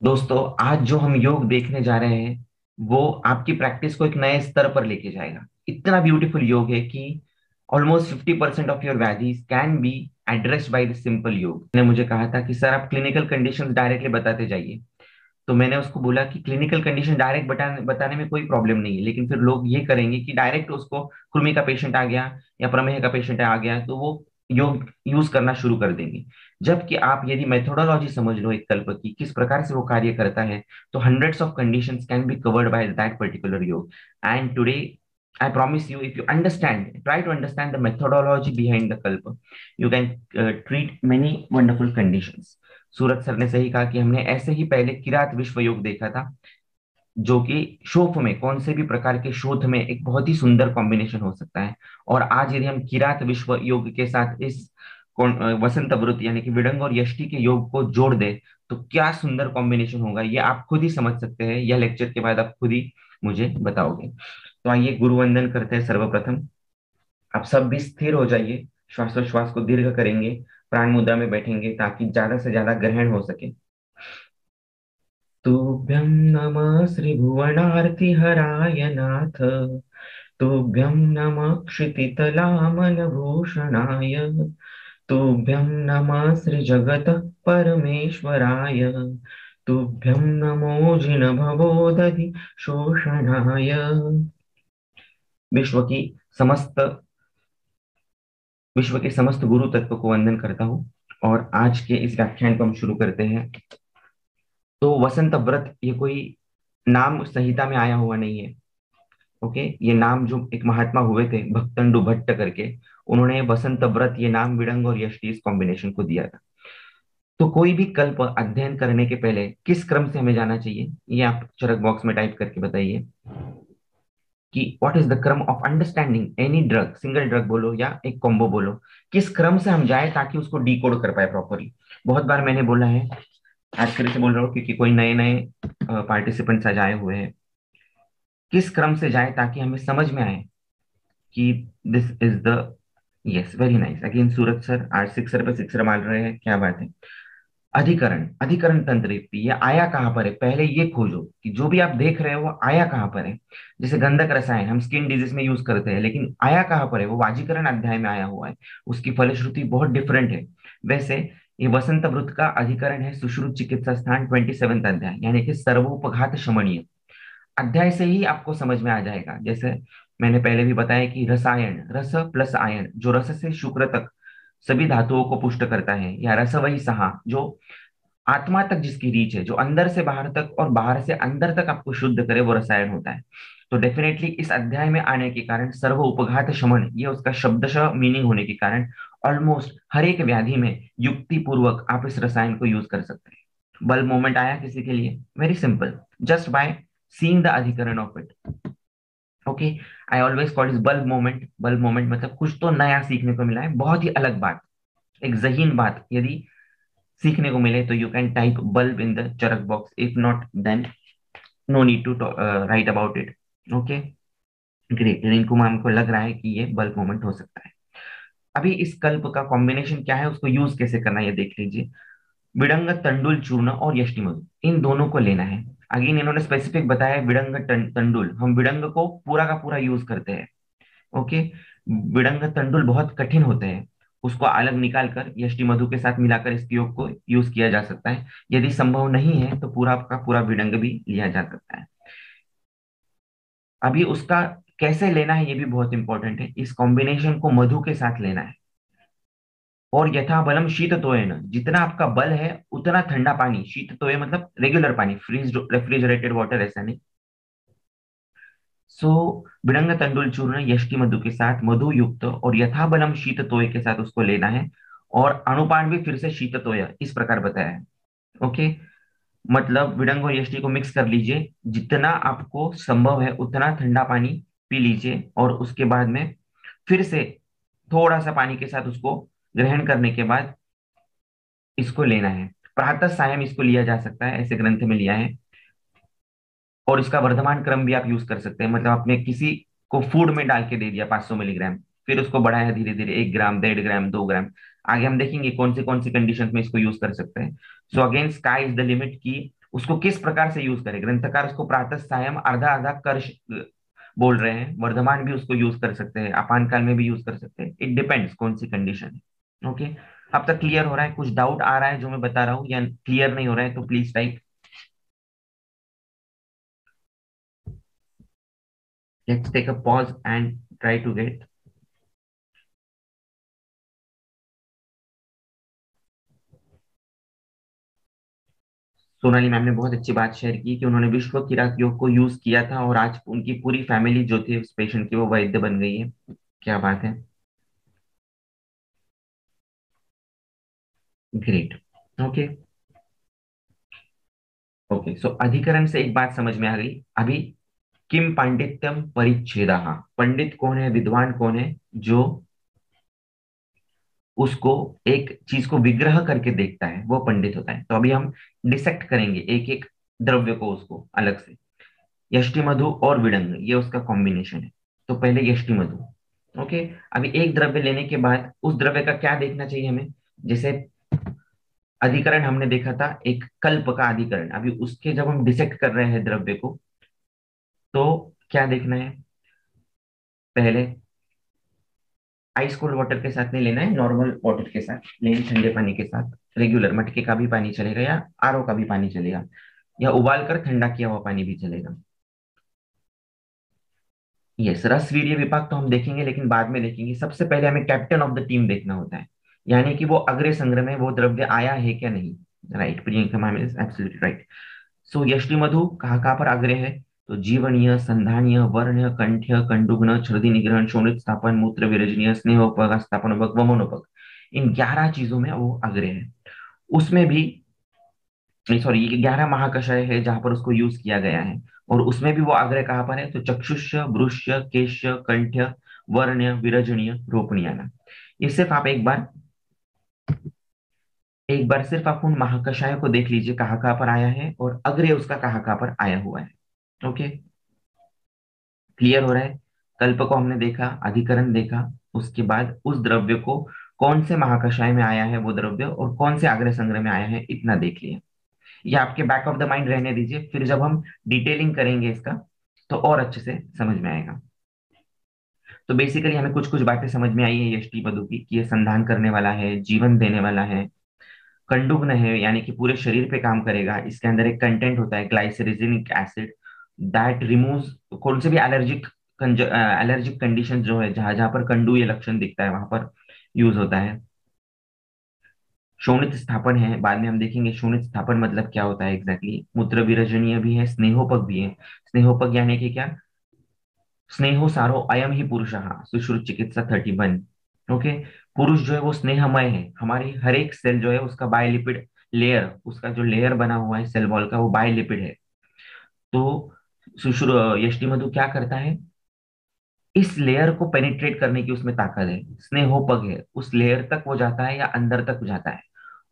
दोस्तों, आज जो हम योग देखने जा रहे हैं वो आपकी प्रैक्टिस को एक नए स्तर पर लेके जाएगा। इतना ब्यूटीफुल योग है कि ऑलमोस्ट 50% ऑफ योर व्याधीज can be addressed by this simple योग। ने मुझे कहा था कि सर आप क्लिनिकल कंडीशंस डायरेक्टली बताते जाइए। तो मैंने उसको बोला कि क्लिनिकल कंडीशन डायरेक्ट बताने में कोई प्रॉब्लम नहीं है, लेकिन फिर लोग ये करेंगे कि डायरेक्ट उसको कृमि का पेशेंट आ गया या प्रमेह का पेशेंट आ गया तो वो योग यूज करना शुरू कर देंगे। जबकि आप यदि मेथोडोलॉजी समझ लो एक कल्प की किस प्रकार से वो कार्य करता है, तो hundreds of conditions can be covered by that particular योग। And today I promise you, if you understand, try to understand the methodology behind the kalpa, you can treat many wonderful conditions. Suraj sir ने सही कहा कि हमने ऐसे ही पहले किरात विश्व योग देखा था, जो कि शोफ में कौन से भी प्रकार के शोध में एक बहुत ही सुंदर कॉम्बिनेशन हो सकता है। और आज यदि हम किरात विश्व योग के साथ इस वसंत वृत्त यानी कि विडंग और यष्टि के योग को जोड़ दे तो क्या सुंदर कॉम्बिनेशन होगा, ये आप खुद ही समझ सकते हैं। यह लेक्चर के बाद आप खुद ही मुझे बताओगे। तो आइए गुरु वंदन करते हैं। सर्वप्रथम आप सब भी स्थिर हो जाइए, श्वासोश्वास को दीर्घ करेंगे, प्राण मुद्रा में बैठेंगे ताकि ज्यादा से ज्यादा ग्रहण हो सके। तुभ्यं नमः श्रीभुवनार्तिहराय नाथ। तुभ्यं नमः क्षितितलामनभूषणाय। तुभ्यं नमः श्रीजगतः परमेश्वराय। तुभ्यं नमो जिनभवोदधि शोषणाय। विश्व की समस्त विश्व के समस्त गुरु तत्व को वंदन करता हूँ। और आज के इस व्याख्यान को हम शुरू करते हैं। तो वसंत व्रत ये कोई नाम संहिता में आया हुआ नहीं है। ओके, ये नाम जो एक महात्मा हुए थे भक्तंडु भट्ट करके, उन्होंने वसंत व्रत ये नाम विडंग और यष्टि इस कॉम्बिनेशन को दिया था। तो कोई भी कल्प अध्ययन करने के पहले किस क्रम से हमें जाना चाहिए, ये आप चरक बॉक्स में टाइप करके बताइए कि व्हाट इज द क्रम of understanding any drug, single drug बोलो या एक कॉम्बो बोलो, किस क्रम से हम जाए ताकि उसको डिकोड कर पाए प्रॉपरली। बहुत बार मैंने बोला है, आज फिर से बोल रहा हूँ क्योंकि कोई नए नए पार्टिसिपेंट्स आज आए हुए हैं। किस क्रम से जाए ताकि हमें समझ में आए कि this is the, yes very nice again Suraj sir, आज सिक्सर पे सिक्सर मार रहे हैं, क्या बात है। अधिकरण, अधिकरण तंत्र युक्ति, ये आया कहाँ पर है पहले ये खोजो कि जो भी आप देख रहे हो वो आया कहाँ पर है। जैसे गंधक रसायन हम स्किन डिजीज में यूज करते हैं, लेकिन आया कहाँ पर है, वो वाजीकरण अध्याय में आया हुआ है। उसकी फलश्रुति बहुत डिफरेंट है। वैसे ये वसंत वृत्त का अधिकरण है सुश्रुत चिकित्सा स्थान 27 अध्याय, यानी कि सर्वोपघात शमनीय अध्याय से ही आपको समझ में आ जाएगा। जैसे मैंने पहले भी बताया कि रसायन, रस प्लस आयन, जो रस से शुक्र तक सभी धातुओं को पुष्ट करता है, या रस वही सहा जो आत्मा तक जिसकी रीच है, जो अंदर से बाहर तक और बाहर से अंदर तक आपको शुद्ध करे, वो रसायन होता है। तो डेफिनेटली इस अध्याय में आने के कारण सर्व उपघात शमन ये उसका शब्दशः मीनिंग होने के कारण ऑलमोस्ट हर एक व्याधि में युक्ति पूर्वक आप इस रसायन को यूज कर सकते हैं। बल्ब मोमेंट आया किसी के लिए, very simple, just by seeing the अधिकरण of it. Okay, I always call is bulb moment. Bulb moment मतलब कुछ तो नया सीखने को मिला है, बहुत ही अलग बात, एक जहीन बात यदि सीखने को मिले तो you can type bulb in the चरक box, if not then no need to write about it. Okay, great, Rinku ma'am को लग रहा है कि ये बल्ब मोमेंट हो सकता है। अभी इस कल्प का कॉम्बिनेशन क्या है, उसको यूज कैसे करना है ये देख लीजिए। विडंग तंडुल चूर्ण और यष्टि मधु, इन दोनों को लेना है। अगेन इन्होंने स्पेसिफिक बताया विडंग तंडुल, हम विडंग को पूरा का पूरा यूज करते हैं। ओके, विडंग तंडुल बहुत कठिन होते हैं, उसको अलग निकाल कर यष्टि मधु के साथ मिलाकर इस योग को यूज किया जा सकता है। यदि संभव नहीं है तो पूरा का पूरा विडंग भी लिया जा सकता है। अभी उसका कैसे लेना है ये भी बहुत इंपॉर्टेंट है। इस कॉम्बिनेशन को मधु के साथ लेना है। और यथा बलम शीत तोयन, जितना आपका बल है उतना ठंडा पानी, शीत तोय मतलब रेगुलर पानी, फ्रीज रेफ्रिजरेटेड वाटर ऐसा नहीं। सो विडंग तंडुल चूर्ण यष्टि मधु के साथ मधु युक्त और यथाबलम शीत तोय के साथ उसको लेना है। और अनुपान भी फिर से शीत तोय इस प्रकार बताया है। ओके, मतलब विडंग और यष्टि को मिक्स कर लीजिए, जितना आपको संभव है उतना ठंडा पानी पी लीजिए, और उसके बाद में फिर से थोड़ा सा पानी के साथ उसको ग्रहण करने के बाद इसको लेना है। प्रातः सायं इसको लिया जा सकता है, ऐसे ग्रंथ में लिया है। और इसका वर्धमान क्रम भी आप यूज कर सकते हैं, मतलब आपने किसी को फूड में डाल के दे दिया 500 मिलीग्राम, फिर उसको बढ़ाया धीरे धीरे 1 ग्राम, 1.5 ग्राम, 2 ग्राम। आगे हम देखेंगे कौन सी कंडीशन में इसको यूज कर सकते हैं। So again sky is the limit की उसको किस प्रकार से यूज करें। ग्रंथकार उसको प्रातः सायं अर्धा अर्धा कर बोल रहे हैं, वर्धमान भी उसको यूज कर सकते हैं, अपान काल में भी यूज कर सकते हैं, इट डिपेंड्स कौन सी कंडीशन है। ओके, अब तक क्लियर हो रहा है? कुछ डाउट आ रहा है जो मैं बता रहा हूँ, या क्लियर नहीं हो रहा है तो please type. Let's take a pause and try to get. Sonali ma'am ने बहुत अच्छी बात शेयर की कि उन्होंने विश्व किरात योग को यूज किया था और आज उनकी पूरी फैमिली जो थी उस पेशेंट की वो वैद्य बन गई है। क्या बात है, ग्रेट। ओके, ओके, सो अधिकरण से एक बात समझ में आ गई अभी। किम पांडित्यम परिच्छेदा, पंडित कौन है, विद्वान कौन है, जो उसको एक चीज को विग्रह करके देखता है, वो पंडित होता है। तो अभी हम डिसेक्ट करेंगे एक एक द्रव्य को, उसको अलग से। यष्टि मधु और विडंग ये उसका कॉम्बिनेशन है। तो पहले यष्टि मधु। ओके, अभी एक द्रव्य लेने के बाद उस द्रव्य का क्या देखना चाहिए हमें। जैसे अधिकरण हमने देखा था एक कल्प का अधिकरण, अभी उसके जब हम डिसेक्ट कर रहे हैं द्रव्य को, तो क्या देखना है। पहले आइस कोल्ड वाटर के साथ नहीं लेना है, नॉर्मल वाटर के साथ लेकिन ठंडे पानी के साथ। रेगुलर मटके का भी पानी चलेगा या आरओ का भी पानी चलेगा, या उबाल कर ठंडा किया हुआ पानी भी चलेगा। यस, रस वीर्य विपाक तो हम देखेंगे लेकिन बाद में देखेंगे। सबसे पहले हमें कैप्टन ऑफ द टीम देखना होता है, यानी कि वो अग्रे संग्रह में वो द्रव्य आया है क्या नहीं। Right, Priyanka ma'am is absolutely right. So यष्टि मधु कहाँ पर अग्रे है, तो जीवनीय, संधानीय, वर्ण्य, कंठ्य, कंडुग्न, छर्दी निग्रहण, शोणित स्थापन, मूत्र विरजनीय, स्नेहोपक, स्थापनोपक, वमनोपक, इन 11 चीजों में वो अग्रे है। उसमें भी, सॉरी, ये 11 महाकषाय है जहां पर उसको यूज किया गया है। और उसमें भी वो आग्रह कहाँ पर है, तो चक्षुष्य, ब्रुश्य, केश्य, कंठ्य, वर्ण्य, विरजनीय, रोपणीयाना। ये सिर्फ आप एक बार सिर्फ आप उन महाकषायों को देख लीजिए कहाँ पर आया है और अग्रय उसका कहाँ पर आया हुआ है। ओके, क्लियर हो रहा है। कल्प को हमने देखा, अधिकरण देखा, उसके बाद उस द्रव्य को कौन से महाकषाय में आया है वो द्रव्य और कौन से आग्रह संग्रह में आया है, इतना देख लिया। ये आपके बैक ऑफ द माइंड रहने दीजिए, फिर जब हम डिटेलिंग करेंगे इसका तो और अच्छे से समझ में आएगा। तो बेसिकली हमें कुछ कुछ बातें समझ में आई है यष्टि पदु की, कि ये संधान करने वाला है, जीवन देने वाला है। कंडुग्न है यानी कि पूरे शरीर पे काम करेगा। इसके अंदर एक कंटेंट होता है ग्लाइसरीनिक एसिड, दैट रिमूव्स कौन से भी एलर्जिक कंडीशन जो है, जहां जहां पर कंडु ये लक्षण दिखता है वहां पर यूज होता है। शोणित स्थापन है, बाद में हम देखेंगे शोणित स्थापन मतलब क्या होता है एग्जैक्टली। मूत्र विरजनीय भी है, स्नेहोपक भी है। स्नेहोपक यानी कि क्या, स्नेहो सारो अयम ही पुरुष, सुश्रुत चिकित्सा 31। ओके, पुरुष जो है वो स्नेहमय है। हमारी हर एक सेल जो है उसका बायलिपिड लेयर, उसका जो लेयर बना हुआ है सेल वॉल का, वो बायलिपिड है। तो सुश्रु यष्टि मधु क्या करता है, इस लेयर को पेनिट्रेट करने की उसमें ताकत है। स्नेहोपग है, उस लेयर तक वो जाता है या अंदर तक जाता है।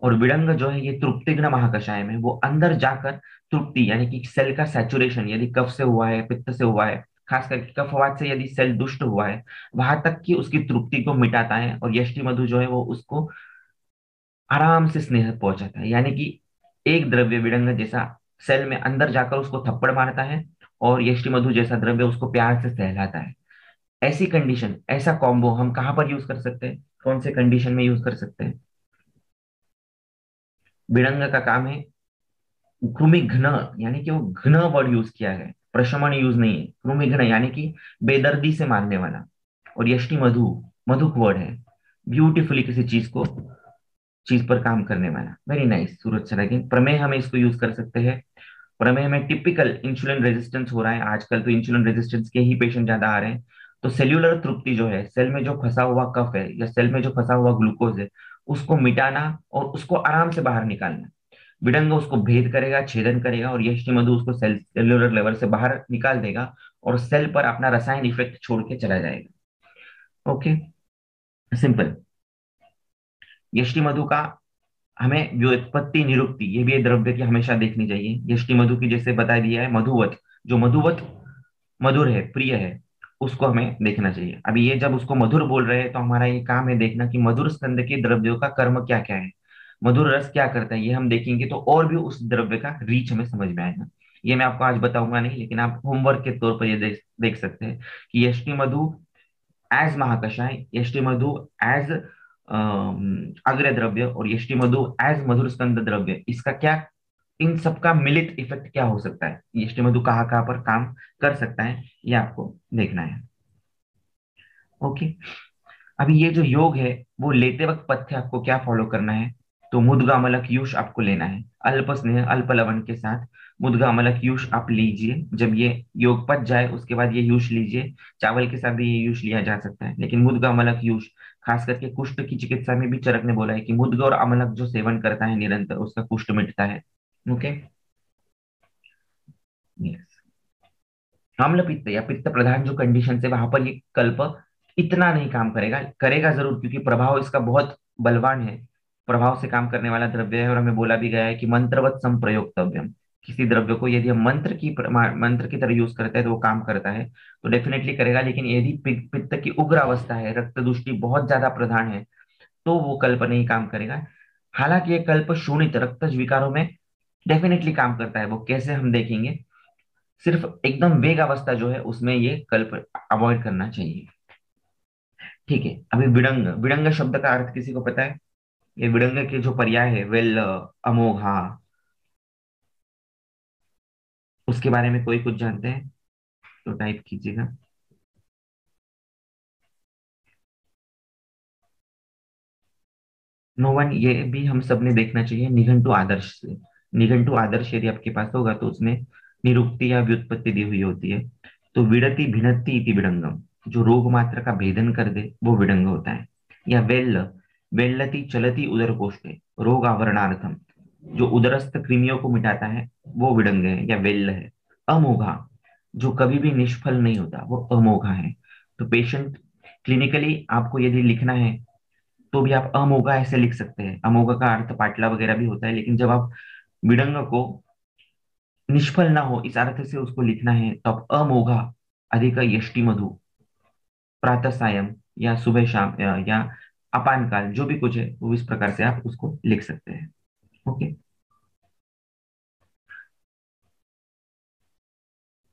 और विडंग जो है ये तृप्तिग्न महाकषाय में, वो अंदर जाकर तृप्ति यानी कि सेल का सैचुरेशन, यदि कफ से हुआ है, पित्त से हुआ है, खास करके कफवात से यदि सेल दुष्ट हुआ है, वहां तक की उसकी तृप्ति को मिटाता है। और यष्टि मधु जो है वो उसको आराम से स्नेह पहुंचाता है, यानी कि एक द्रव्य विडंग जैसा सेल में अंदर जाकर उसको थप्पड़ मारता है, और यष्टि मधु जैसा द्रव्य उसको प्यार से सहलाता है। ऐसी कंडीशन, ऐसा कॉम्बो हम कहाँ पर यूज कर सकते हैं, कौन से कंडीशन में यूज कर सकते हैं। विडंग का काम है कृमि घ्न, यानी कि वो घ्न वर्ड यूज किया है, प्रशमन यूज नहीं है। कृमि घ्न यानी कि बेदर्दी से मारने वाला। और यष्टि मधु मधुक वर्ड है, ब्यूटीफुली किसी चीज पर काम करने वाला। वेरी नाइस सूरज सर, अगेन प्रमेय हमें इसको यूज कर सकते हैं। प्रमेय में टिपिकल इंसुलिन रेजिस्टेंस हो रहा है आजकल, तो इंसुलिन रेजिस्टेंस के ही पेशेंट ज्यादा आ रहे हैं। तो सेल्यूलर तृप्ति जो है, सेल में जो फंसा हुआ कफ है या सेल में जो फंसा हुआ ग्लूकोज है, उसको मिटाना और उसको आराम से बाहर निकालना। विडंग उसको भेद करेगा, छेदन करेगा, और यष्टि मधु उसको सेल्यूलर लेवल से बाहर निकाल देगा और सेल पर अपना रसायन इफेक्ट छोड़ के चला जाएगा। Okay, simple. यष्टि मधु का हमें व्युत्पत्ति निरुक्ति ये भी द्रव्य की हमेशा देखनी चाहिए। यष्टि मधु की जैसे बता दिया है मधुवत, जो मधुवत मधुर है, प्रिय है, उसको हमें देखना चाहिए। अभी ये जब उसको मधुर बोल रहे हैं तो हमारा ये काम है देखना कि मधुर स्कंद के द्रव्यों का कर्म क्या क्या है। मधुर रस क्या करता है ये हम देखेंगे, तो और भी उस द्रव्य का रीच हमें समझ में आएगा। ये मैं आपको आज बताऊंगा नहीं, लेकिन आप होमवर्क के तौर पर ये देख सकते हैं कि यष्टि मधु एज महाकषाय, यष्टि मधु एज अग्र द्रव्य, और यष्टि मधु एज मधुर स्कंद द्रव्य, इसका क्या, इन सबका मिलित इफेक्ट क्या हो सकता है, यष्टि मधु कहाँ कहाँ पर काम कर सकता है, ये आपको देखना है। ओके। अभी ये जो योग है, वो लेते वक्त पथ्य आपको क्या फॉलो करना है, तो मुद्गामलक यूष आपको लेना है, अल्प स्नेह अल्प लवण के साथ मुद्गामलक यूष आप लीजिए। जब ये योग पच जाए उसके बाद ये यूष लीजिए। चावल के साथ भी ये यूष लिया जा सकता है, लेकिन मुद्गामलक यूष, खास करके कुष्ठ की चिकित्सा में भी चरक ने बोला है कि मुद्ग और अमलक जो सेवन करता है निरंतर, उसका कुष्ठ मिटता है। ओके। यस। अम्ल पित्त या पित्त प्रधान जो कंडीशन है वहां पर ये कल्प इतना नहीं काम करेगा, करेगा जरूर, क्योंकि प्रभाव इसका बहुत बलवान है, प्रभाव से काम करने वाला द्रव्य है। और हमें बोला भी गया है कि मंत्रवत संप्रयोक्तव्यम, किसी द्रव्य को यदि हम मंत्र की तरह यूज करते हैं तो वो काम करता है, तो डेफिनेटली करेगा। लेकिन यदि पित्त की उग्र अवस्था है, रक्त दुष्टि बहुत ज्यादा प्रधान है, तो वो कल्प नहीं काम करेगा। हालांकि ये कल्प शून्य रक्तज विकारों में डेफिनेटली काम करता है। वो कैसे हम देखेंगे, सिर्फ एकदम वेग अवस्था जो है उसमें ये कल्प अवॉइड करना चाहिए। ठीक है। अभी विडंग, विडंग शब्द का अर्थ किसी को पता है? ये विडंग के जो पर्याय है, वेल, अमोघा, उसके बारे में कोई कुछ जानते हैं तो टाइप कीजिएगा। नो वन, ये भी हम सब ने देखना चाहिए निघंटु आदर्श से। निघंटु आदर्श यदि आपके पास होगा तो उसमें निरुक्ति या व्युत्पत्ति दी हुई होती है। तो विडति भिनत्ति इति विडंगम, जो रोग मात्र का भेदन कर दे वो विडंग होता है। या वेल्ल, वेल्लति चलति उदर कोष्ठे रोग आवरणार्थम, जो उदरस्थ कृमियों को मिटाता है वो विडंग है या वेल्ल है। अमोघा, जो कभी भी निष्फल नहीं होता वो अमोघा है। तो पेशेंट, क्लिनिकली आपको यदि लिखना है तो भी आप अमोघा ऐसे लिख सकते हैं। अमोघा का अर्थ पाटला वगैरह भी होता है, लेकिन जब आप विडंग को निष्फल ना हो इस अर्थ से उसको लिखना है तो आप अमोघा अधिक यष्टि मधु प्रातः सायं, या सुबह शाम, या अपान काल, जो भी कुछ है वो इस प्रकार से आप उसको लिख सकते हैं। ओके।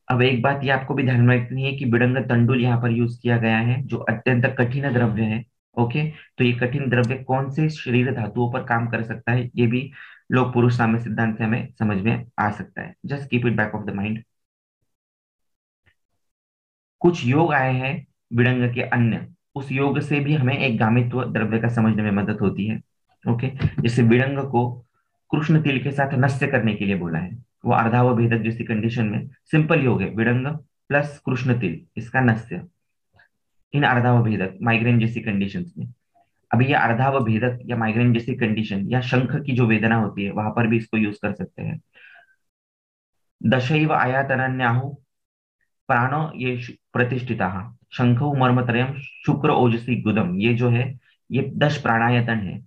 अब एक बात ये आपको भी ध्यान में रखनी है कि बिडंग तंडुल यहाँ पर यूज किया गया है, जो अत्यंत कठिन द्रव्य है। ओके। तो ये कठिन द्रव्य कौन से शरीर धातुओं पर काम कर सकता है, ये भी लोक पुरुष साम्य सिद्धांत से हमें समझ में आ सकता है। Just keep it back of the mind. कुछ योग आए हैं विडंग के अन्य, उस योग से भी हमें एक गामित्व द्रव्य का समझने में मदद होती है। ओके। जैसे विडंग को कृष्ण तिल के साथ नस्य करने के लिए बोला है, वो अर्धाव भेदक जैसी कंडीशन में सिंपल योग है, विडंग प्लस कृष्ण तिल इसका नस्य, इन अर्धाव भेदक माइग्रेन जैसी कंडीशंस में। अभी ये अर्धाव भेदक या माइग्रेन जैसी कंडीशन या शंख की जो वेदना होती है वहां पर भी इसको यूज कर सकते हैं। दशैव आयातनान्याहु प्राणो ये प्रतिष्ठिता, शंखो मर्मत्रयम शुक्र ओजसी गुदम, ये जो है ये 10 प्राणायतन है।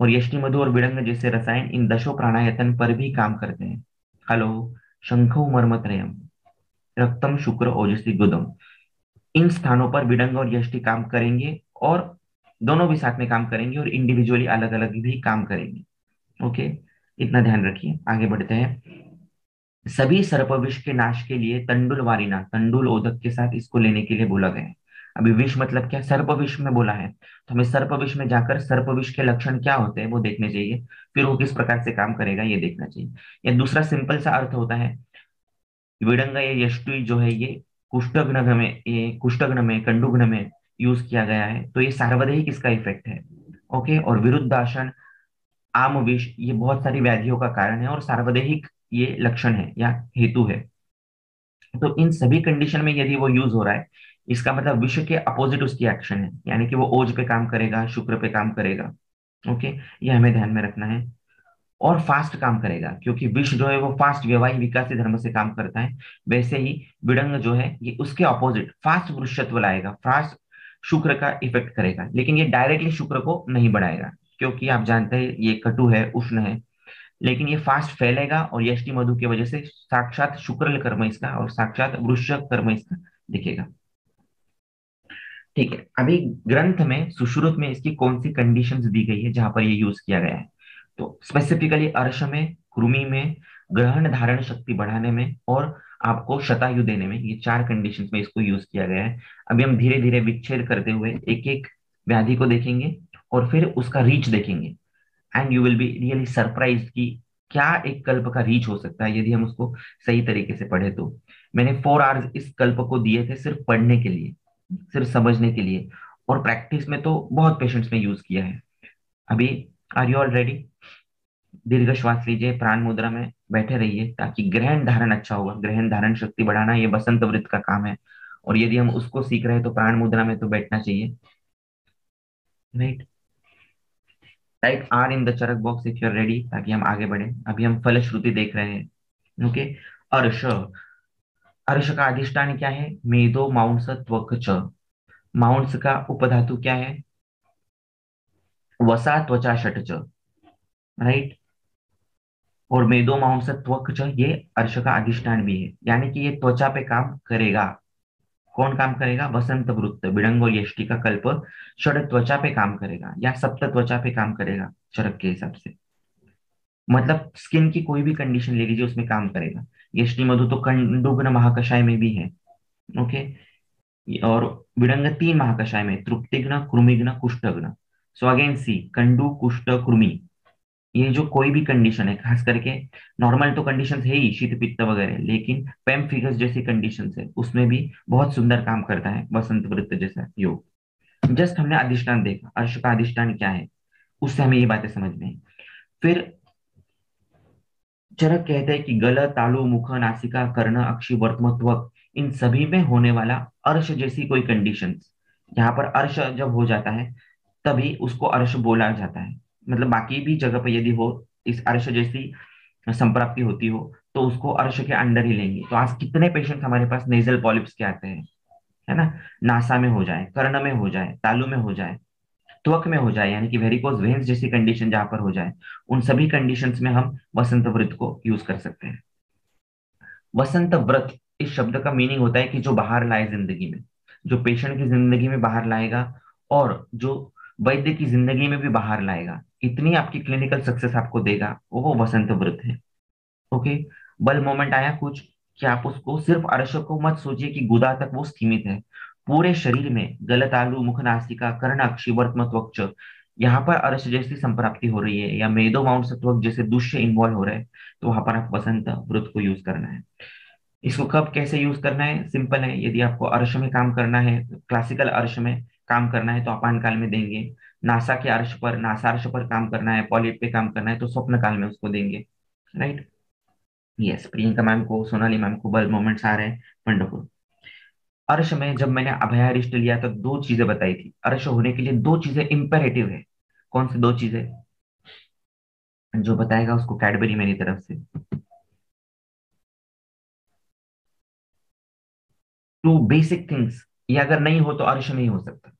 और यष्टि मधु और विडंग जैसे रसायन इन 10 प्राणायतन पर भी काम करते हैं। हेलो। शंखो मर्मत्रयम, रक्तम शुक्र ओजसी गुदम, इन स्थानों पर विडंग और यष्टि काम करेंगे, और दोनों भी साथ में काम करेंगे और इंडिविजुअली अलग अलग भी काम करेंगे। ओके। इतना ध्यान रखिए। आगे बढ़ते हैं। सभी सर्पविष के नाश के लिए तंडुल वारिना, तंडुल ओदक के साथ इसको लेने के लिए बोला गया है। अभी विष मतलब क्या, सर्पविष में बोला है, तो हमें सर्पविष में जाकर सर्पविष के लक्षण क्या होते हैं वो देखने चाहिए, फिर वो किस प्रकार से काम करेगा ये देखना चाहिए। या दूसरा सिंपल सा अर्थ होता है, विडंगा या यष्टि जो है ये कुष्ठग्न में, ये कुष्ठग्न में कंडुग्न में यूज किया गया है, तो ये सार्वदेहिक इसका इफेक्ट है। ओके। और विरुद्धासन, आम विष, ये बहुत सारी व्याधियों का कारण है और सार्वदेहिक ये लक्षण है या हेतु है। तो इन सभी कंडीशन में यदि वो यूज हो रहा है, इसका मतलब विष के अपोजिट उसकी एक्शन है, यानी कि वो ओज पे काम करेगा, शुक्र पे काम करेगा। ओके। ये हमें ध्यान में रखना है। और फास्ट काम करेगा, क्योंकि विष जो है वो फास्ट व्यवाही विकासी धर्म से काम करता है, वैसे ही विडंग जो है ये उसके ऑपोजिट फास्ट वृषत्व लाएगा, फास्ट शुक्र का इफेक्ट करेगा, लेकिन ये डायरेक्टली शुक्र को नहीं बढ़ाएगा, क्योंकि आप जानते हैं ये कटु है, उष्ण है। लेकिन ये फास्ट फैलेगा और यष्टि मधु की वजह से साक्षात शुक्र कर्म इसका और साक्षात वृश्चिक कर्म इसका दिखेगा। ठीक है, अभी ग्रंथ में सुश्रुत में इसकी कौन सी कंडीशंस दी गई है जहां पर ये यूज किया गया है? तो स्पेसिफिकली अर्श में, कृमि में, ग्रहण धारण शक्ति बढ़ाने में और आपको शतायु देने में, ये चार कंडीशंस में इसको यूज किया गया है। अभी हम धीरे धीरे विच्छेद करते हुए एक एक व्याधि को देखेंगे और फिर उसका रीच देखेंगे। And you will be really surprise कि क्या एक कल्प का रीच हो सकता है यदि हम उसको सही तरीके से पढ़े तो। मैंने 4 आवर्स इस कल्प को दिए थे सिर्फ पढ़ने के लिए, सिर्फ समझने के लिए, और प्रैक्टिस में तो बहुत पेशेंट्स में यूज किया है। अभी आर यू ऑल रेडी? दीर्घ श्वास लीजिए, प्राण मुद्रा में बैठे रहिए ताकि ग्रहण धारण अच्छा होगा। ग्रहण धारण शक्ति बढ़ाना ये बसंत वृत्त का काम है, और यदि हम उसको सीख रहे हैं तो प्राण मुद्रा में तो बैठना चाहिए, right? Type R in the चरक box if you are ready, ताकि हम आगे बढ़े। अभी हम फलश्रुति देख रहे हैं, ओके। अर्श, अर्श का अधिष्ठान क्या है? मेदो मांस त्वक च। मांस का उपधातु क्या है? वसा त्वचा षट च, राइट? और मेदो मांस त्वक च ये अर्श का अधिष्ठान भी है, यानी कि ये त्वचा पे काम करेगा। कौन काम करेगा? वसंत वृत्त, बिड़ंग और यष्टि का कल्प षड त्वचा पे काम करेगा या सप्त त्वचा पे काम करेगा चरक के हिसाब से। मतलब स्किन की कोई भी कंडीशन ले लीजिए उसमें काम करेगा। यष्टि मधु तो कंडुग्न महाकषाय में भी है, ओके। और विडंग 3 महाकषाय में, तृप्तिग्न, कृमिग्न, कुष्ठग्न। सो अगेन सी, कंडु, कुष्ठ, कृमि, ये जो कोई भी कंडीशन है, खास करके नॉर्मल तो कंडीशन है ही, शीत पित्त वगैरह, लेकिन पेम्फिगस जैसी कंडीशन है उसमें भी बहुत सुंदर काम करता है वसंत वृत्त जैसा योग। जस्ट हमने अधिष्ठान देखा, अर्श का अधिष्ठान क्या है, उससे हमें ये बातें समझ में आई। फिर चरक कहते हैं कि गल, तालु, मुख, नासिका, कर्ण, अक्षि, वर्त्म, त्वक, इन सभी में होने वाला अर्श जैसी कोई कंडीशन, यहाँ पर अर्श जब हो जाता है तभी उसको अर्श बोला जाता है। मतलब बाकी भी जगह पर यदि हो इस अर्श जैसी संप्राप्ति होती हो तो उसको अर्श के अंडर ही लेंगे। तो आज कितने पेशेंट हमारे पास नेजल पॉलिप्स के आते हैं, है ना? नासा में हो जाए, कर्ण में हो जाए, तालु में हो जाए, त्वक में हो जाए, यानी कि वेरिकोज वेन्स जैसी कंडीशन जहां पर हो जाए, उन सभी कंडीशंस में हम वसंत व्रत को यूज कर सकते हैं। वसंत व्रत इस शब्द का मीनिंग होता है कि जो बाहर लाए जिंदगी में, जो पेशेंट की जिंदगी में बाहर लाएगा, और जो वैद्य की जिंदगी में भी बाहर लाएगा, इतनी आपकी क्लिनिकल सक्सेस आपको देगा, वो वसंत व्रत है, ओके। बल मोमेंट आया कुछ, कि आप उसको सिर्फ अर्श को मत सोचिए कि गुदा तक वो सीमित है। पूरे शरीर में गलतालु, मुख, नासिका, कर्ण, अक्षि, वर्त्म, त्वच, यहाँ पर अर्श जैसी संप्राप्ति हो रही है या मेदो माउंट त्वक जैसे दुष्य इन्वॉल्व हो रहा है, तो वहां पर आप वसंत व्रत को यूज करना है। इसको कब कैसे यूज करना है? सिंपल है, यदि आपको अर्श में काम करना है, क्लासिकल अर्श में काम करना है तो अपान काल में देंगे। नासा के अर्श पर, नासार्श पर काम करना है, पॉलिप पे काम करना है तो स्वप्न काल में उसको देंगे, राइट? यस, प्रियंका मैम को, सोनाली मैम को बल मोमेंट्स आ रहे हैं, वंडरफुल। अर्श में जब मैंने अभयारिष्ट लिया तो 2 चीजें बताई थी, अर्श होने के लिए 2 चीजें इंपेरेटिव है। कौन सी 2 चीजें? जो बताएगा उसको कैडबरी मेरी तरफ से। 2 बेसिक थिंग्स, ये अगर नहीं हो तो अर्श नहीं हो सकता।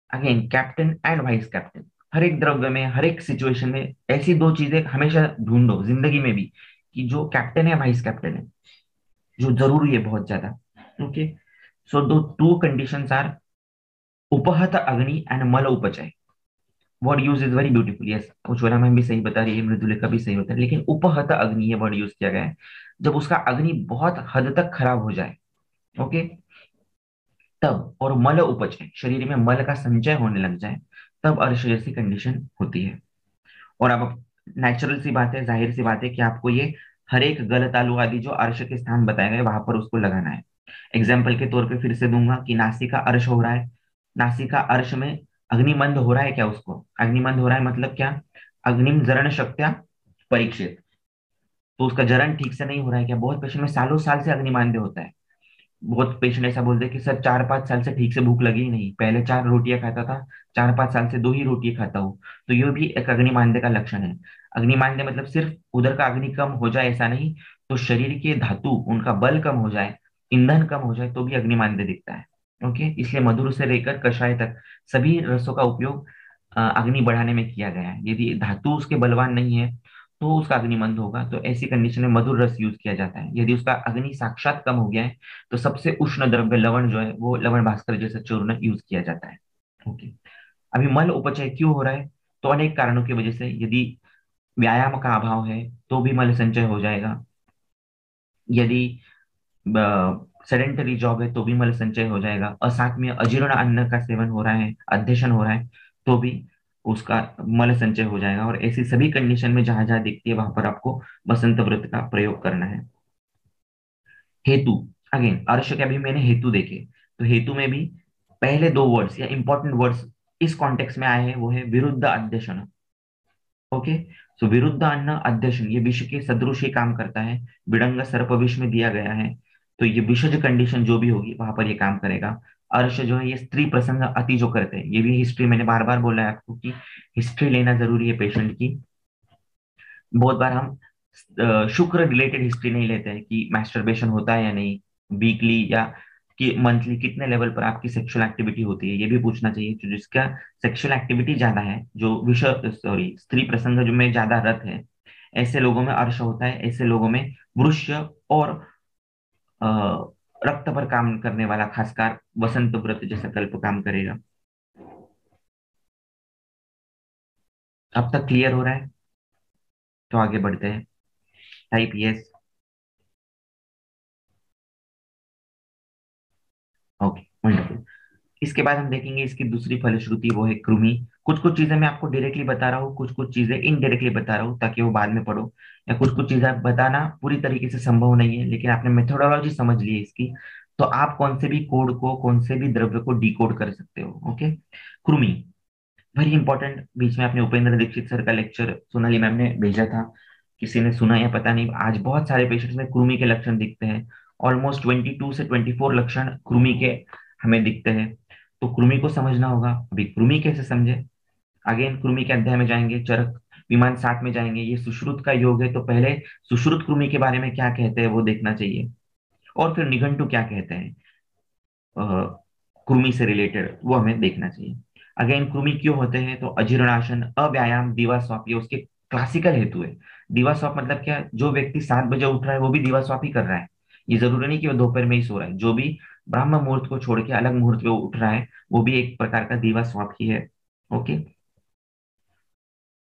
Again, captain and vice captain, हर एक द्रव्य में, हर एक सिचुएशन में ऐसी 2 चीजें हमेशा ढूंढो जिंदगी में भी, कि जो कैप्टन है वाइस कैप्टन है, जो जरूरी है बहुत ज्यादा, ओके। सो दो 2 कंडीशंस आर उपहत अग्नि एंड मल उपचय। Word use is very beautiful, yes, Ujjwala ma'am भी सही बता रही है, मृदुलेखा भी सही बता रही है, लेकिन उपहत अग्नि ये वर्ड यूज किया गया है। जब उसका अग्नि बहुत हद तक खराब हो जाए, ओके, तब, और मल उपचय, शरीर में मल का संचय होने लग जाए, तब अर्श जैसी कंडीशन होती है। और अब नेचुरल सी बात है, जाहिर सी बात है कि आपको ये हर एक गल, तालु आदि जो अर्श के स्थान बताए गए वहां पर उसको लगाना है। एग्जाम्पल के तौर पे फिर से दूंगा कि नासिका अर्श हो रहा है, नासिका अर्श में अग्निमंद हो रहा है क्या? उसको अग्निमंद हो रहा है मतलब क्या? अग्निम जरण शक्त्या परीक्षित, तो उसका जरण ठीक से नहीं हो रहा है क्या? बहुत पेशेंट में सालों साल से अग्निमांद्य होता है। बहुत पेशेंट ऐसा बोलते हैं कि सर 4-5 साल से ठीक से भूख लगी ही नहीं, पहले 4 रोटियां खाता था, 4-5 साल से 2 ही रोटियां खाता हूँ। तो ये भी एक अग्निमांद्य का लक्षण है। अग्निमांद्य मतलब सिर्फ उधर का अग्नि कम हो जाए ऐसा नहीं, तो शरीर के धातु, उनका बल कम हो जाए, ईंधन कम हो जाए तो भी अग्निमांद्य दिखता है, ओके। इसलिए मधुर से लेकर कषाय तक सभी रसों का उपयोग अग्नि बढ़ाने में किया गया है। यदि धातु उसके बलवान नहीं है तो उसका अग्निमंद होगा। तो ऐसी कंडीशन में मधुर रस यूज किया जाता है। यदि उसका अग्नि साक्षात कम हो गया है तो सबसे उष्ण द्रव्य लवण जो है वो लवण भास्कर जैसा चूर्ण यूज किया जाता है। ओके। अभी मल उपचय क्यों हो रहा है? तो अनेक कारणों की वजह से। यदि व्यायाम का अभाव है तो भी मल संचय हो जाएगा। यदि सेडेंटरी जॉब है तो भी मल संचय हो जाएगा। असात्मीय अजीर्ण अन्न का सेवन हो रहा है, अध्यशन हो रहा है, तो भी उसका मल संचय हो जाएगा। और ऐसी सभी कंडीशन में जहां जहां दिखती है वहां पर आपको वसंत व्रत का प्रयोग करना है। हेतु, अगेन अर्श के अभी मैंने हेतु देखे, तो हेतु में भी पहले दो वर्ड्स या इंपॉर्टेंट वर्ड्स इस कॉन्टेक्स्ट में आए हैं, वो है विरुद्ध अध्यशन। ओके। सो विरुद्ध अन्न अध्यशन ये विष के सदृश ही काम करता है। विडंग सर्प विष में दिया गया है, तो ये विषज कंडीशन जो भी होगी वहां पर ये काम करेगा। अर्श जो है ये स्त्री प्रसंग अति जो करते हैं, ये भी हिस्ट्री मैंने बार बार बोला है आपको कि हिस्ट्री लेना जरूरी है पेशेंट की। बहुत बार हम शुक्र रिलेटेड हिस्ट्री नहीं लेते हैं कि मैस्टरबेशन होता है या नहीं, वीकली या कि मंथली कितने लेवल पर आपकी सेक्सुअल एक्टिविटी होती है, ये भी पूछना चाहिए। जो जिसका सेक्सुअल एक्टिविटी ज्यादा है, जो विषय सॉरी स्त्री प्रसंग जो में ज्यादा रत है, ऐसे लोगों में अर्श होता है। ऐसे लोगों में वृश्य और अ, रक्त पर काम करने वाला खासकर वसंत व्रत जैसा कल्प काम करेगा। अब तक क्लियर हो रहा है? तो आगे बढ़ते हैं। Type yes. Okay, wonderful. इसके बाद हम देखेंगे इसकी दूसरी फलश्रुति, वो है कृमि। कुछ कुछ चीजें मैं आपको डायरेक्टली बता रहा हूँ, कुछ कुछ चीजें इनडायरेक्टली बता रहा हूँ ताकि वो बाद में पढ़ो। या कुछ कुछ चीजें बताना पूरी तरीके से संभव नहीं है, लेकिन आपने मेथोडोलॉजी समझ ली है इसकी, तो आप कौन से भी कोड को, कौन से भी द्रव्य को डिकोड कर सकते हो। ओके। कृमि वेरी इंपॉर्टेंट। बीच में आपने उपेंद्र दीक्षित सर का लेक्चर सोनाली मैम ने भेजा था, किसी ने सुना या पता नहीं। आज बहुत सारे पेशेंट्स में कृमि के लक्षण दिखते हैं। ऑलमोस्ट 22 से 24 लक्षण कृमि के हमें दिखते हैं। तो कृमि को समझना होगा। अभी कृमि कैसे समझे? अगेन कृमि के अध्याय में जाएंगे, चरक विमान 7 में जाएंगे। ये सुश्रुत का योग है, तो पहले सुश्रुत कृमि के बारे में क्या कहते हैं वो देखना चाहिए, और फिर निघंटु क्या कहते हैं कृमि से रिलेटेड, वो हमें देखना चाहिए। अगेन कृमि क्यों होते हैं? तो अजीर्णाशन, अव्यायाम, दीवास्वाप, ये उसके क्लासिकल हेतु है। दीवास्वाप मतलब क्या? जो व्यक्ति 7 बजे उठ रहा है वो भी दीवास्वाप ही कर रहा है। ये जरूरी नहीं कि वो दोपहर में ही सो रहा है। जो भी ब्रह्म मुहूर्त को छोड़ के अलग मुहूर्त में उठ रहा है वो भी एक प्रकार का दीवास्वाप ही है। ओके।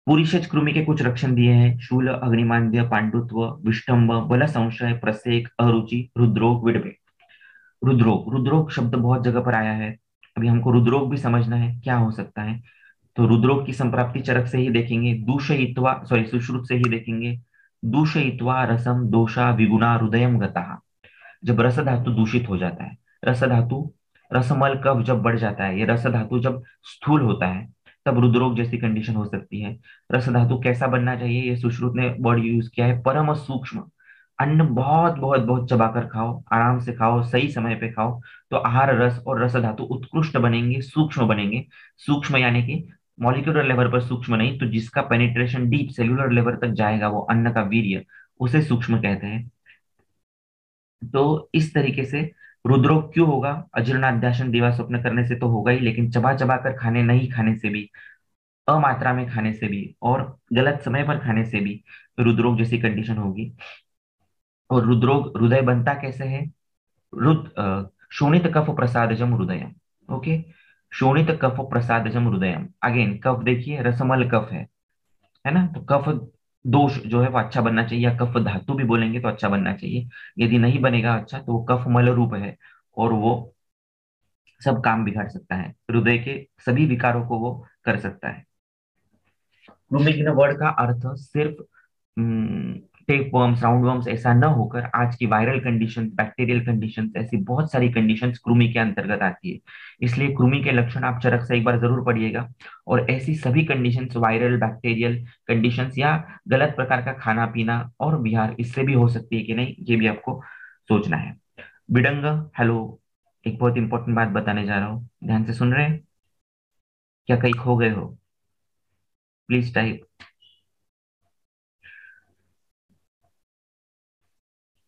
पुरुषज कृमि के कुछ लक्षण दिए हैं: शूल, अग्निमांद्य, पांडुत्व, विष्टंभ, बल संशय, प्रसेक, अरुचि, रुद्रोग, विडंब। रुद्रोग, रुद्रोग शब्द बहुत जगह पर आया है। अभी हमको रुद्रोग भी समझना है क्या हो सकता है। तो रुद्रोग की संप्राप्ति चरक से ही देखेंगे, दूषयित्वा सॉरी सुश्रुत से ही देखेंगे। दूषयित्वा रसम दोषा विगुणा हृदयम गतः। जब रस धातु दूषित हो जाता है, रस धातु, रसमल कफ जब बढ़ जाता है, ये रस धातु जब स्थूल होता है, तब रुद्रोग जैसी कंडीशन हो सकती है। रस धातु कैसा बनना चाहिए? ये सुश्रुत ने वर्ड यूज किया है, परम सूक्ष्म। अन्न बहुत बहुत बहुत चबाकर खाओ, आराम से खाओ, सही समय पे खाओ, तो आहार रस और रस धातु उत्कृष्ट बनेंगे, सूक्ष्म बनेंगे। सूक्ष्म यानी कि मॉलिक्यूलर लेवल पर सूक्ष्म नहीं, तो जिसका पेनिट्रेशन डीप सेल्यूलर लेवल तक जाएगा, वो अन्न का वीर्य, उसे सूक्ष्म कहते हैं। तो इस तरीके से रुद्रोग क्यों होगा? अजीर्णाध्यासन, दीवा स्वप्न करने से तो होगा ही, लेकिन चबा चबा कर खाने, नहीं खाने से भी, अमात्रा में खाने से भी, और गलत समय पर खाने से भी रुद्रोग जैसी कंडीशन होगी। और रुद्रोग हृदय बनता कैसे है? शोणित कफ प्रसादजम हृदयम। ओके। शोणित कफ प्रसादजम हृदयम। अगेन कफ देखिए, रसमल कफ है ना? तो कफ दोष जो है वो अच्छा बनना चाहिए, या कफ धातु भी बोलेंगे तो अच्छा बनना चाहिए। यदि नहीं बनेगा अच्छा तो वो कफ मल रूप है, और वो सब काम बिगाड़ सकता है, हृदय के सभी विकारों को वो कर सकता है। क्रूमिग्न वर्ड का अर्थ सिर्फ टेप वर्म्स, राउंड वर्म्स ऐसा न होकर आज की वायरल कंडीशन, बैक्टीरियल कंडीशन, ऐसी बहुत सारी कंडीशंस कृमि के अंतर्गत आती है। इसलिए कृमि के लक्षण आप चरक से एक बार जरूर पढ़िएगा। और ऐसी सभी कंडीशंस, वायरल, बैक्टीरियल कंडीशंस, या गलत प्रकार का खाना पीना और विहार, इससे भी हो सकती है कि नहीं, ये भी आपको सोचना है। बिडंग, हेलो, एक बहुत इंपॉर्टेंट बात बताने जा रहा हूँ, ध्यान से सुन रहे हैं? क्या कहीं खो गए हो? Please type,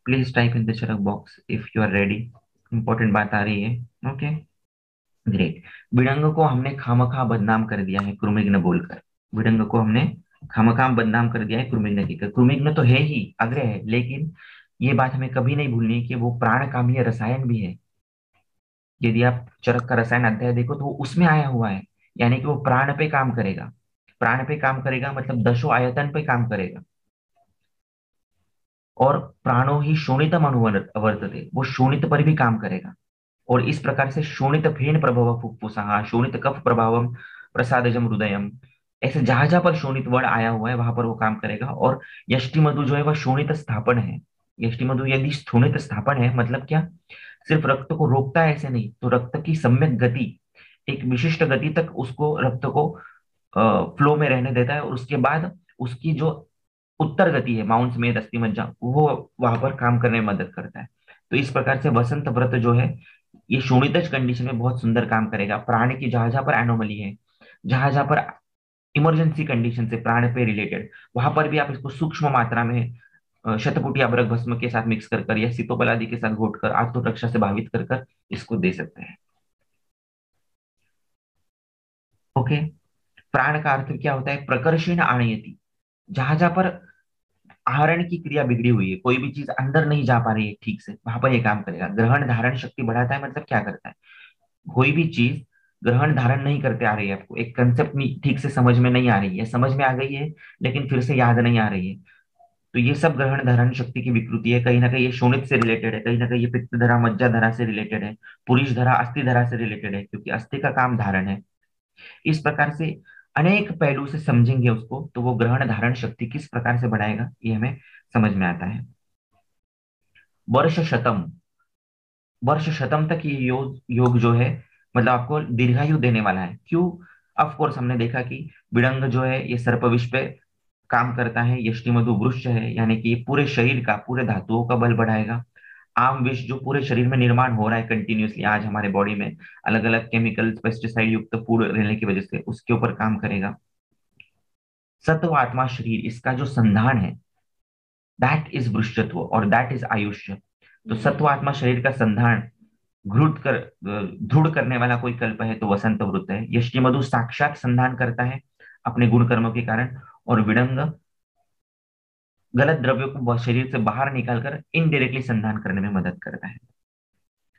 please type in the chat box if you are ready. Important बात आ रही है। Okay, great. विडंग को हमने खामखा बदनाम कर दिया है कृमिग्न बोलकर। विडंग को हमने खामखाम बदनाम कर दिया है क्रुमिग्न की। क्रुमिग्न तो है ही, अग्र है, लेकिन ये बात हमें कभी नहीं भूलनी कि वो प्राणकामीय रसायन भी है। यदि आप चरक का रसायन अध्याय देखो तो वो उसमें आया हुआ है, यानी कि वो प्राण पे काम करेगा। प्राण पे काम करेगा मतलब दशो आयतन पे काम करेगा। और प्राणो ही शोणितम अनुवर्तते, वो शोणित पर भी काम करेगा। और इस प्रकार से शोणित फेन प्रभव फुफ्फुसा, शोणित कफ प्रभावम प्रसादजम हृदयम, ऐसे जहां जहां पर शोणित वर्ड आया हुआ है वहां पर वो काम करेगा। और यष्टि मधु जो है वह शोणित स्थापन है। यष्टि मधु यदि शोणित स्थापन है मतलब क्या, सिर्फ रक्त को रोकता है ऐसे नहीं, तो रक्त की सम्यक गति, एक विशिष्ट गति तक उसको रक्त को फ्लो में रहने देता है, और उसके बाद उसकी जो उत्तर गति है, माउंट में अस्थि मज्जा, वो वहां पर काम करने में मदद करता है। तो इस प्रकार से वसंत व्रत जो है ये शोणितज कंडीशन में बहुत सुंदर काम करेगा। प्राण की जहां जहां पर एनोमली है, जहां जहां पर इमरजेंसी कंडीशन से प्राण पे रिलेटेड, वहां पर भी आप इसको सूक्ष्म मात्रा में शतपुटी अभ्रक भस्म के साथ मिक्स कर कर या सीतोपल आदि के साथ घोट कर आत्म रक्षा से भावित कर कर इसको दे सकते हैं। ओके। प्राण का अर्थ क्या होता है, प्रकर्षण आनयति। जहां जहां पर आहरण की क्रिया बिगड़ी हुई है, कोई भी चीज अंदर नहीं जा पा रही है ठीक से, वहां पर ये काम करेगा। ग्रहण धारण शक्ति बढ़ाता है मतलब क्या करता है, कोई भी चीज ग्रहण धारण नहीं करते आ रही है, आपको एक कंसेप्ट ठीक से समझ में नहीं आ रही है, समझ में आ गई है लेकिन फिर से याद नहीं आ रही है, तो ये सब ग्रहण धारण शक्ति की विकृति है। कहीं ना कहीं ये शोणित से रिलेटेड है, कहीं ना कहीं ये पित्त धरा मज्जा धरा से रिलेटेड है, पुरुष धरा अस्थि धरा से रिलेटेड है, क्योंकि अस्थि का काम धारण है। इस प्रकार से अनेक पहलू से समझेंगे उसको तो वो ग्रहण धारण शक्ति किस प्रकार से बढ़ाएगा ये हमें समझ में आता है। वर्ष शतम, वर्ष शतम तक ये योग योग जो है मतलब आपको दीर्घायु देने वाला है। क्यों? ऑफ कोर्स हमने देखा कि विड़ंग जो है ये सर्पविष पे काम करता है, यष्टिमधु वृक्ष है, यानी कि ये पूरे शरीर का, पूरे धातुओं का बल बढ़ाएगा। आम विष जो पूरे शरीर में निर्माण हो रहा है कंटिन्यूअसली आज हमारे बॉडी में, अलग अलग केमिकल पेस्टिसाइड युक्त फूड रहने की वजह से, उसके ऊपर काम करेगा। सत्व आत्मा शरीर, इसका जो संधान है, दैट इज वृक्षत्व और दैट इज आयुष्य। तो सत्व आत्मा शरीर का संधान दृढ़ करने वाला कोई कल्प है तो वसंत वृत्त है। यष्टि मधु साक्षात संधान करता है अपने गुण कर्मों के कारण, और विडंग गलत द्रव्यों को शरीर से बाहर निकालकर इनडायरेक्टली संधान करने में मदद करता है।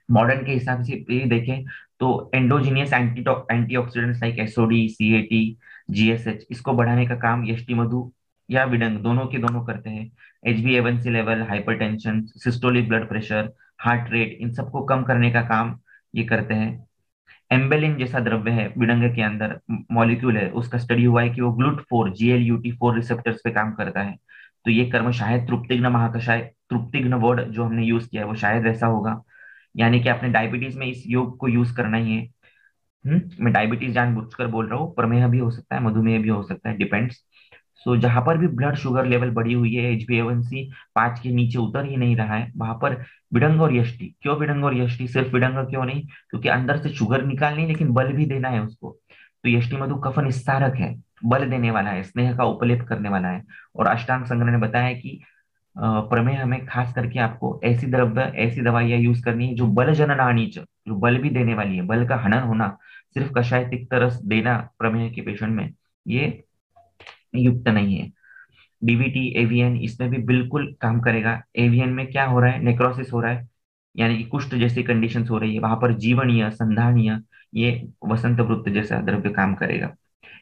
मॉडर्न के हिसाब से ये देखें तो endogenous antioxidants like SOD, CAT, GSH, इसको बढ़ाने का काम यष्टि मधु या विडंग दोनों के दोनों करते हैं। HbA1c level, hypertension, systolic blood pressure, heart rate, इन सबको कम करने का काम ये करते हैं। एम्बेलिन जैसा द्रव्य है विडंग के अंदर, मॉलिक्यूल है, उसका स्टडी हुआ है कि वो GLUT4 GLUT4 रिसेप्टर्स पे काम करता है। तो ये कर्म शायद तृप्तिग्न महाकषाय, तृप्तिग्न वर्ड जो हमने यूज किया है वो शायद ऐसा होगा, यानी कि आपने डायबिटीज में इस योग को यूज करना ही है। मैं डायबिटीज जानबूझकर बोल रहा हूँ, प्रमेह भी हो सकता है, मधुमेह भी हो सकता है, डिपेंड्स। सो जहां पर भी ब्लड शुगर लेवल बढ़ी हुई है, HbA1c 5 के नीचे उतर ही नहीं रहा है, वहां पर विडंग और यष्टि। क्यों विडंग और यष्टि, सिर्फ विडंग क्यों नहीं, क्योंकि अंदर से शुगर निकालनी लेकिन बल भी देना है उसको। तो यष्टि मधु कफन निस्सारक है, बल देने वाला है, स्नेह का उपलेप करने वाला है। और अष्टांग संग्रह ने बताया है कि प्रमेह में खास करके आपको ऐसी द्रव्य, ऐसी दवाइयां यूज करनी है जो बल जननानी, जो बल भी देने वाली है, बल का हनन होना, सिर्फ कषाय तिक्त रस देना प्रमेह के पेशेंट में ये युक्त नहीं है। डीवीटी, एवीएन, इसमें भी बिल्कुल काम करेगा। एवीएन में क्या हो रहा है, नेक्रोसिस हो रहा है, यानी कि कुष्ठ जैसी कंडीशंस हो रही है, वहां पर जीवनीय संधानीय ये वसंत वृत्त जैसा द्रव्य काम करेगा।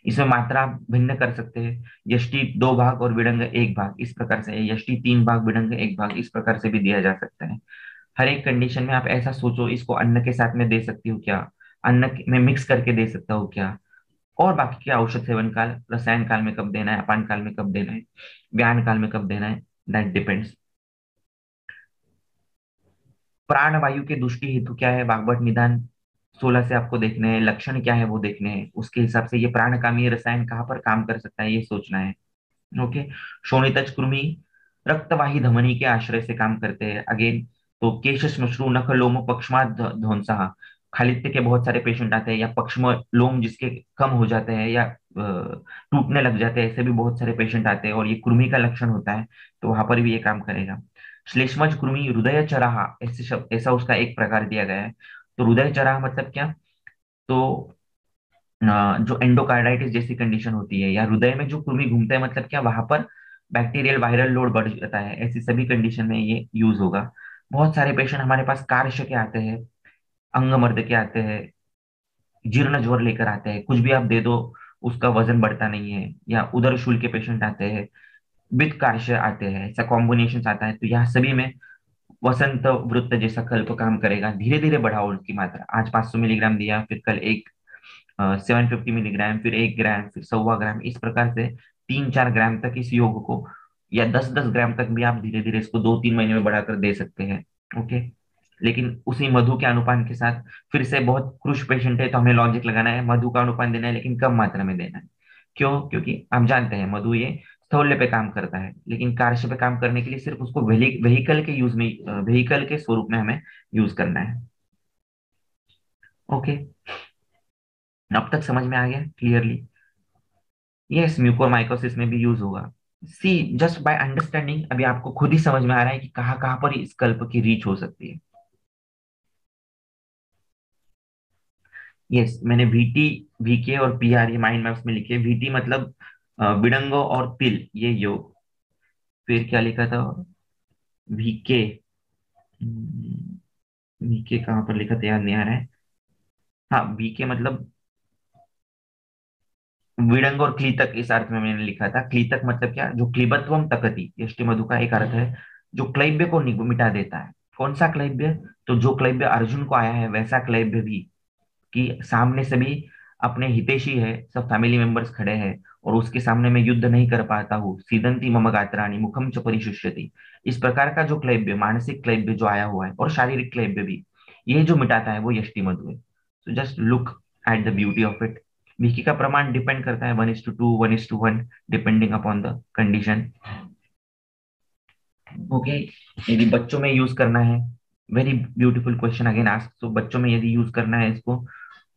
इसमें मात्रा आप भिन्न कर सकते हैं, यष्टि 2 भाग और विडंग 1 भाग, इस प्रकार से यष्टि 3 भाग विडंग 1 भाग, इस प्रकार से भी दिया जा सकता है। हर एक कंडीशन में आप ऐसा सोचो, इसको अन्न के साथ में दे सकती हूँ क्या, में मिक्स करके दे सकता हूँ क्या, और बाकी के औषध सेवन काल, रसायन काल में कब देना है, अपान काल में कब देना है, व्यान काल में कब देना है, दैट डिपेंड्स। प्राण वायु के दुष्टि हेतु क्या है, भागवत निदान 16 से आपको देखने हैं, लक्षण क्या है वो देखने हैं, उसके हिसाब से ये प्राणकामी रसायन कहाँ पर काम कर सकता है ये सोचना है। ओके। शोणितज कृमि रक्तवाही धमनी के आश्रय से काम करते हैं अगेन। तो केश श्मश्रु नख लोम पक्षमा ध्वंसा, खालित्य के बहुत सारे पेशेंट आते हैं, या पक्षम लोम जिसके कम हो जाते हैं या टूटने लग जाते हैं, ऐसे भी बहुत सारे पेशेंट आते हैं और ये कृमि का लक्षण होता है, तो वहां पर भी ये काम करेगा। श्लेष्मज कृमि हृदय चराहा, ऐसे शब्द, ऐसा उसका एक प्रकार दिया गया है। तो हृदय चराहा मतलब क्या, तो जो एंडोकार्डाइटिस जैसी कंडीशन होती है, या हृदय में जो कृमि घूमता है, मतलब क्या वहां पर बैक्टीरियल वायरल लोड बढ़ जाता है, ऐसी सभी कंडीशन में ये यूज होगा। बहुत सारे पेशेंट हमारे पास कार्श के आते हैं, अंगमर्द के आते हैं, जीर्ण ज्वर लेकर आते हैं, कुछ भी आप दे दो उसका वजन बढ़ता नहीं है, या उदर शूल के पेशेंट आते हैं, वित्त कार्श आते हैं, ऐसा कॉम्बिनेशन आता है। तो यह सभी में वसंत वृत्त जैसा कल्प काम करेगा। धीरे धीरे बढ़ाओ उसकी मात्रा, आज 500 मिलीग्राम दिया, फिर कल एक 750 मिलीग्राम, फिर 1 ग्राम, फिर 1.25 ग्राम, इस प्रकार से 3-4 ग्राम तक इस योग को, या 10-10 ग्राम तक भी आप धीरे धीरे इसको 2-3 महीने में बढ़ाकर दे सकते हैं। ओके। लेकिन उसी मधु के अनुपान के साथ, फिर से बहुत क्रुश पेशेंट है तो हमें लॉजिक लगाना है, मधु का अनुपान देना है लेकिन कम मात्रा में देना है। क्यों? क्योंकि हम जानते हैं मधु ये स्थौल्य पे काम करता है, लेकिन कार्य पे काम करने के लिए सिर्फ उसको व्हीकल के यूज में, व्हीकल के स्वरूप में हमें यूज करना है। ओके। अब तक समझ में आ गया क्लियरली? यस, म्यूकोरमाइकोसिस में भी यूज होगा। सी, जस्ट बाय अंडरस्टैंडिंग अभी आपको खुद ही समझ में आ रहा है कि कहाँ कहाँ पर इस कल्प की रीच हो सकती है। यस, मैंने वीटी, वीके और पीआर ये माइंड मैप्स में लिखे। वीटी मतलब विडंगो और पिल, ये योग। फिर क्या लिखा था? वीके, वीके कहाँ पर लिखा था याद नहीं आ रहा है। हाँ, वीके मतलब विडंग और क्लीतक, इस अर्थ में मैंने लिखा था। क्लीतक मतलब क्या? जो क्लीबत्वम तकति, यष्टि मधु का एक अर्थ है जो क्लैब्य को मिटा देता है। कौन सा क्लैब्य? तो जो क्लैब्य अर्जुन को आया है वैसा क्लैब्य भी, कि सामने से भी अपने हितैषी है, सब फैमिली मेंबर्स खड़े हैं और उसके सामने मैं युद्ध नहीं कर पाता हूँ, सीदंती मम गात्राणि मुखम च परिशुष्यति, इस प्रकार का जो क्लैब्य, मानसिक क्लैब्य जो आया हुआ है, और शारीरिक क्लैब्य भी, ये जो मिटाता है वो यष्टि मधु है। तो just look at the beauty of it. Vicky का प्रमाण डिपेंड करता है 1:2, 1:1, depending upon the condition. Okay. यदि बच्चों में यूज करना है, very beautiful question again ask, तो बच्चों में यदि यूज करना है इसको,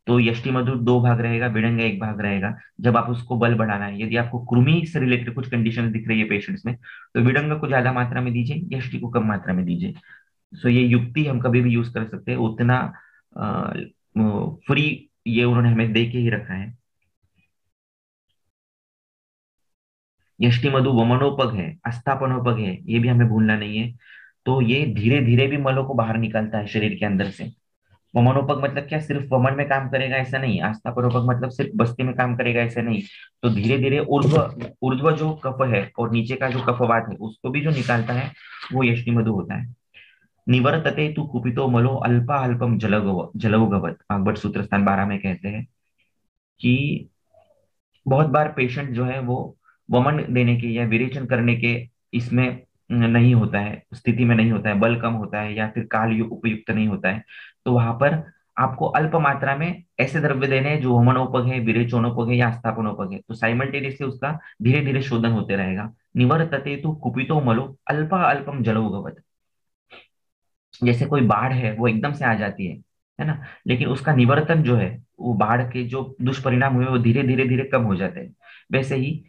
तो यष्टि मधुर 2 भाग रहेगा, विडंगा 1 भाग रहेगा। जब आप उसको बल बढ़ाना है, यदि आपको कृमि से रिलेटेड कुछ कंडीशन दिख रही है पेशेंट्स में, तो विडंगा को ज्यादा मात्रा में दीजिए, यष्टि को कम मात्रा में दीजिए। सो ये युक्ति हम कभी भी यूज कर सकते हैं, उतना फ्री ये उन्होंने हमें दे के ही रखा है। यष्टि मधु वमनोपग है, अस्थापनोपग है, ये भी हमें भूलना नहीं है। तो ये धीरे धीरे भी मलों को बाहर निकालता है शरीर के अंदर से। वमनोपग मतलब क्या? सिर्फ वमन में काम करेगा ऐसा नहीं। आस्थापनोपग मतलब सिर्फ बस्ती में काम करेगा ऐसा नहीं। तो धीरे धीरे ऊर्ध्व, ऊर्ध्व जो कफ है और नीचे का जो कफवात है उसको भी जो निकालता है वो यष्टि मधु होता है। निवर्तते तु कुपितो मलो अल्पा अल्पम जलौगवत, भागवत सूत्र स्थान 12 में कहते हैं कि बहुत बार पेशेंट जो है वो वमन देने के या विरेचन करने के इसमें नहीं होता है, स्थिति में नहीं होता है, बल कम होता है या फिर उपयुक्त नहीं होता है। तो वहां पर आपको अल्प मात्रा में ऐसे द्रव्य देने हैं जो वमनोपग है, विरेचनोपग है या स्थापनोपग है, तो साइमल्टेनियसली उसका धीरे धीरे शोधन होते रहेगा। निवर्तते तो कुपितो मलो अल्पा अल्पम जलौगवत। जैसे कोई बाढ़ है वो एकदम से आ जाती है ना, लेकिन उसका निवर्तन जो है, वो बाढ़ के जो दुष्परिणाम हुए वो धीरे धीरे धीरे कम हो जाते हैं। वैसे ही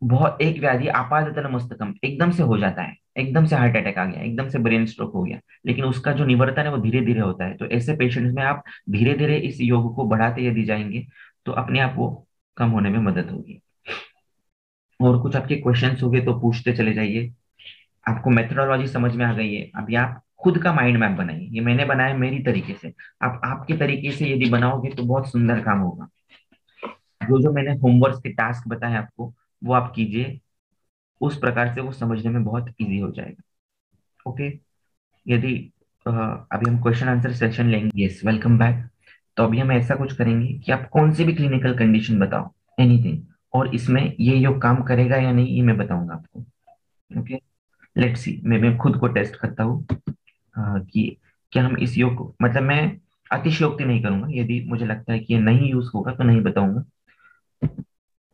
बहुत एक व्याधि आपाततन मस्तकम एकदम से हो जाता है, एकदम से हार्ट अटैक आ गया, एकदम से ब्रेन स्ट्रोक हो गया, लेकिन उसका जो निवर्तन है वो धीरे धीरे होता है। तो ऐसे पेशेंट्स में आप धीरे धीरे इस योग को बढ़ाते यदि जाएंगे तो अपने आप वो कम होने में मदद होगी। और कुछ आपके क्वेश्चंस हो गए तो पूछते चले जाइए। आपको मेथोडोलॉजी समझ में आ गई है, अभी आप खुद का माइंड मैप बनाइए। ये मैंने बनाया मेरी तरीके से, आप आपके तरीके से यदि बनाओगे तो बहुत सुंदर काम होगा। जो जो मैंने होमवर्क के टास्क बताए आपको वो आप कीजिए, उस प्रकार से वो समझने में बहुत इजी हो जाएगा। ओके। यदि अभी हम क्वेश्चन आंसर सेशन लेंगे। Yes, welcome back. तो अभी हम ऐसा कुछ करेंगे कि आप कौन सी भी क्लिनिकल कंडीशन बताओ, एनीथिंग, और इसमें ये योग काम करेगा या नहीं ये मैं बताऊंगा आपको। ओके। लेट्स सी, मैं खुद को टेस्ट करता हूँ कि क्या हम इस योग को, मतलब मैं अतिशयोक्ति नहीं करूंगा, यदि मुझे लगता है कि ये नहीं यूज होगा तो नहीं बताऊंगा,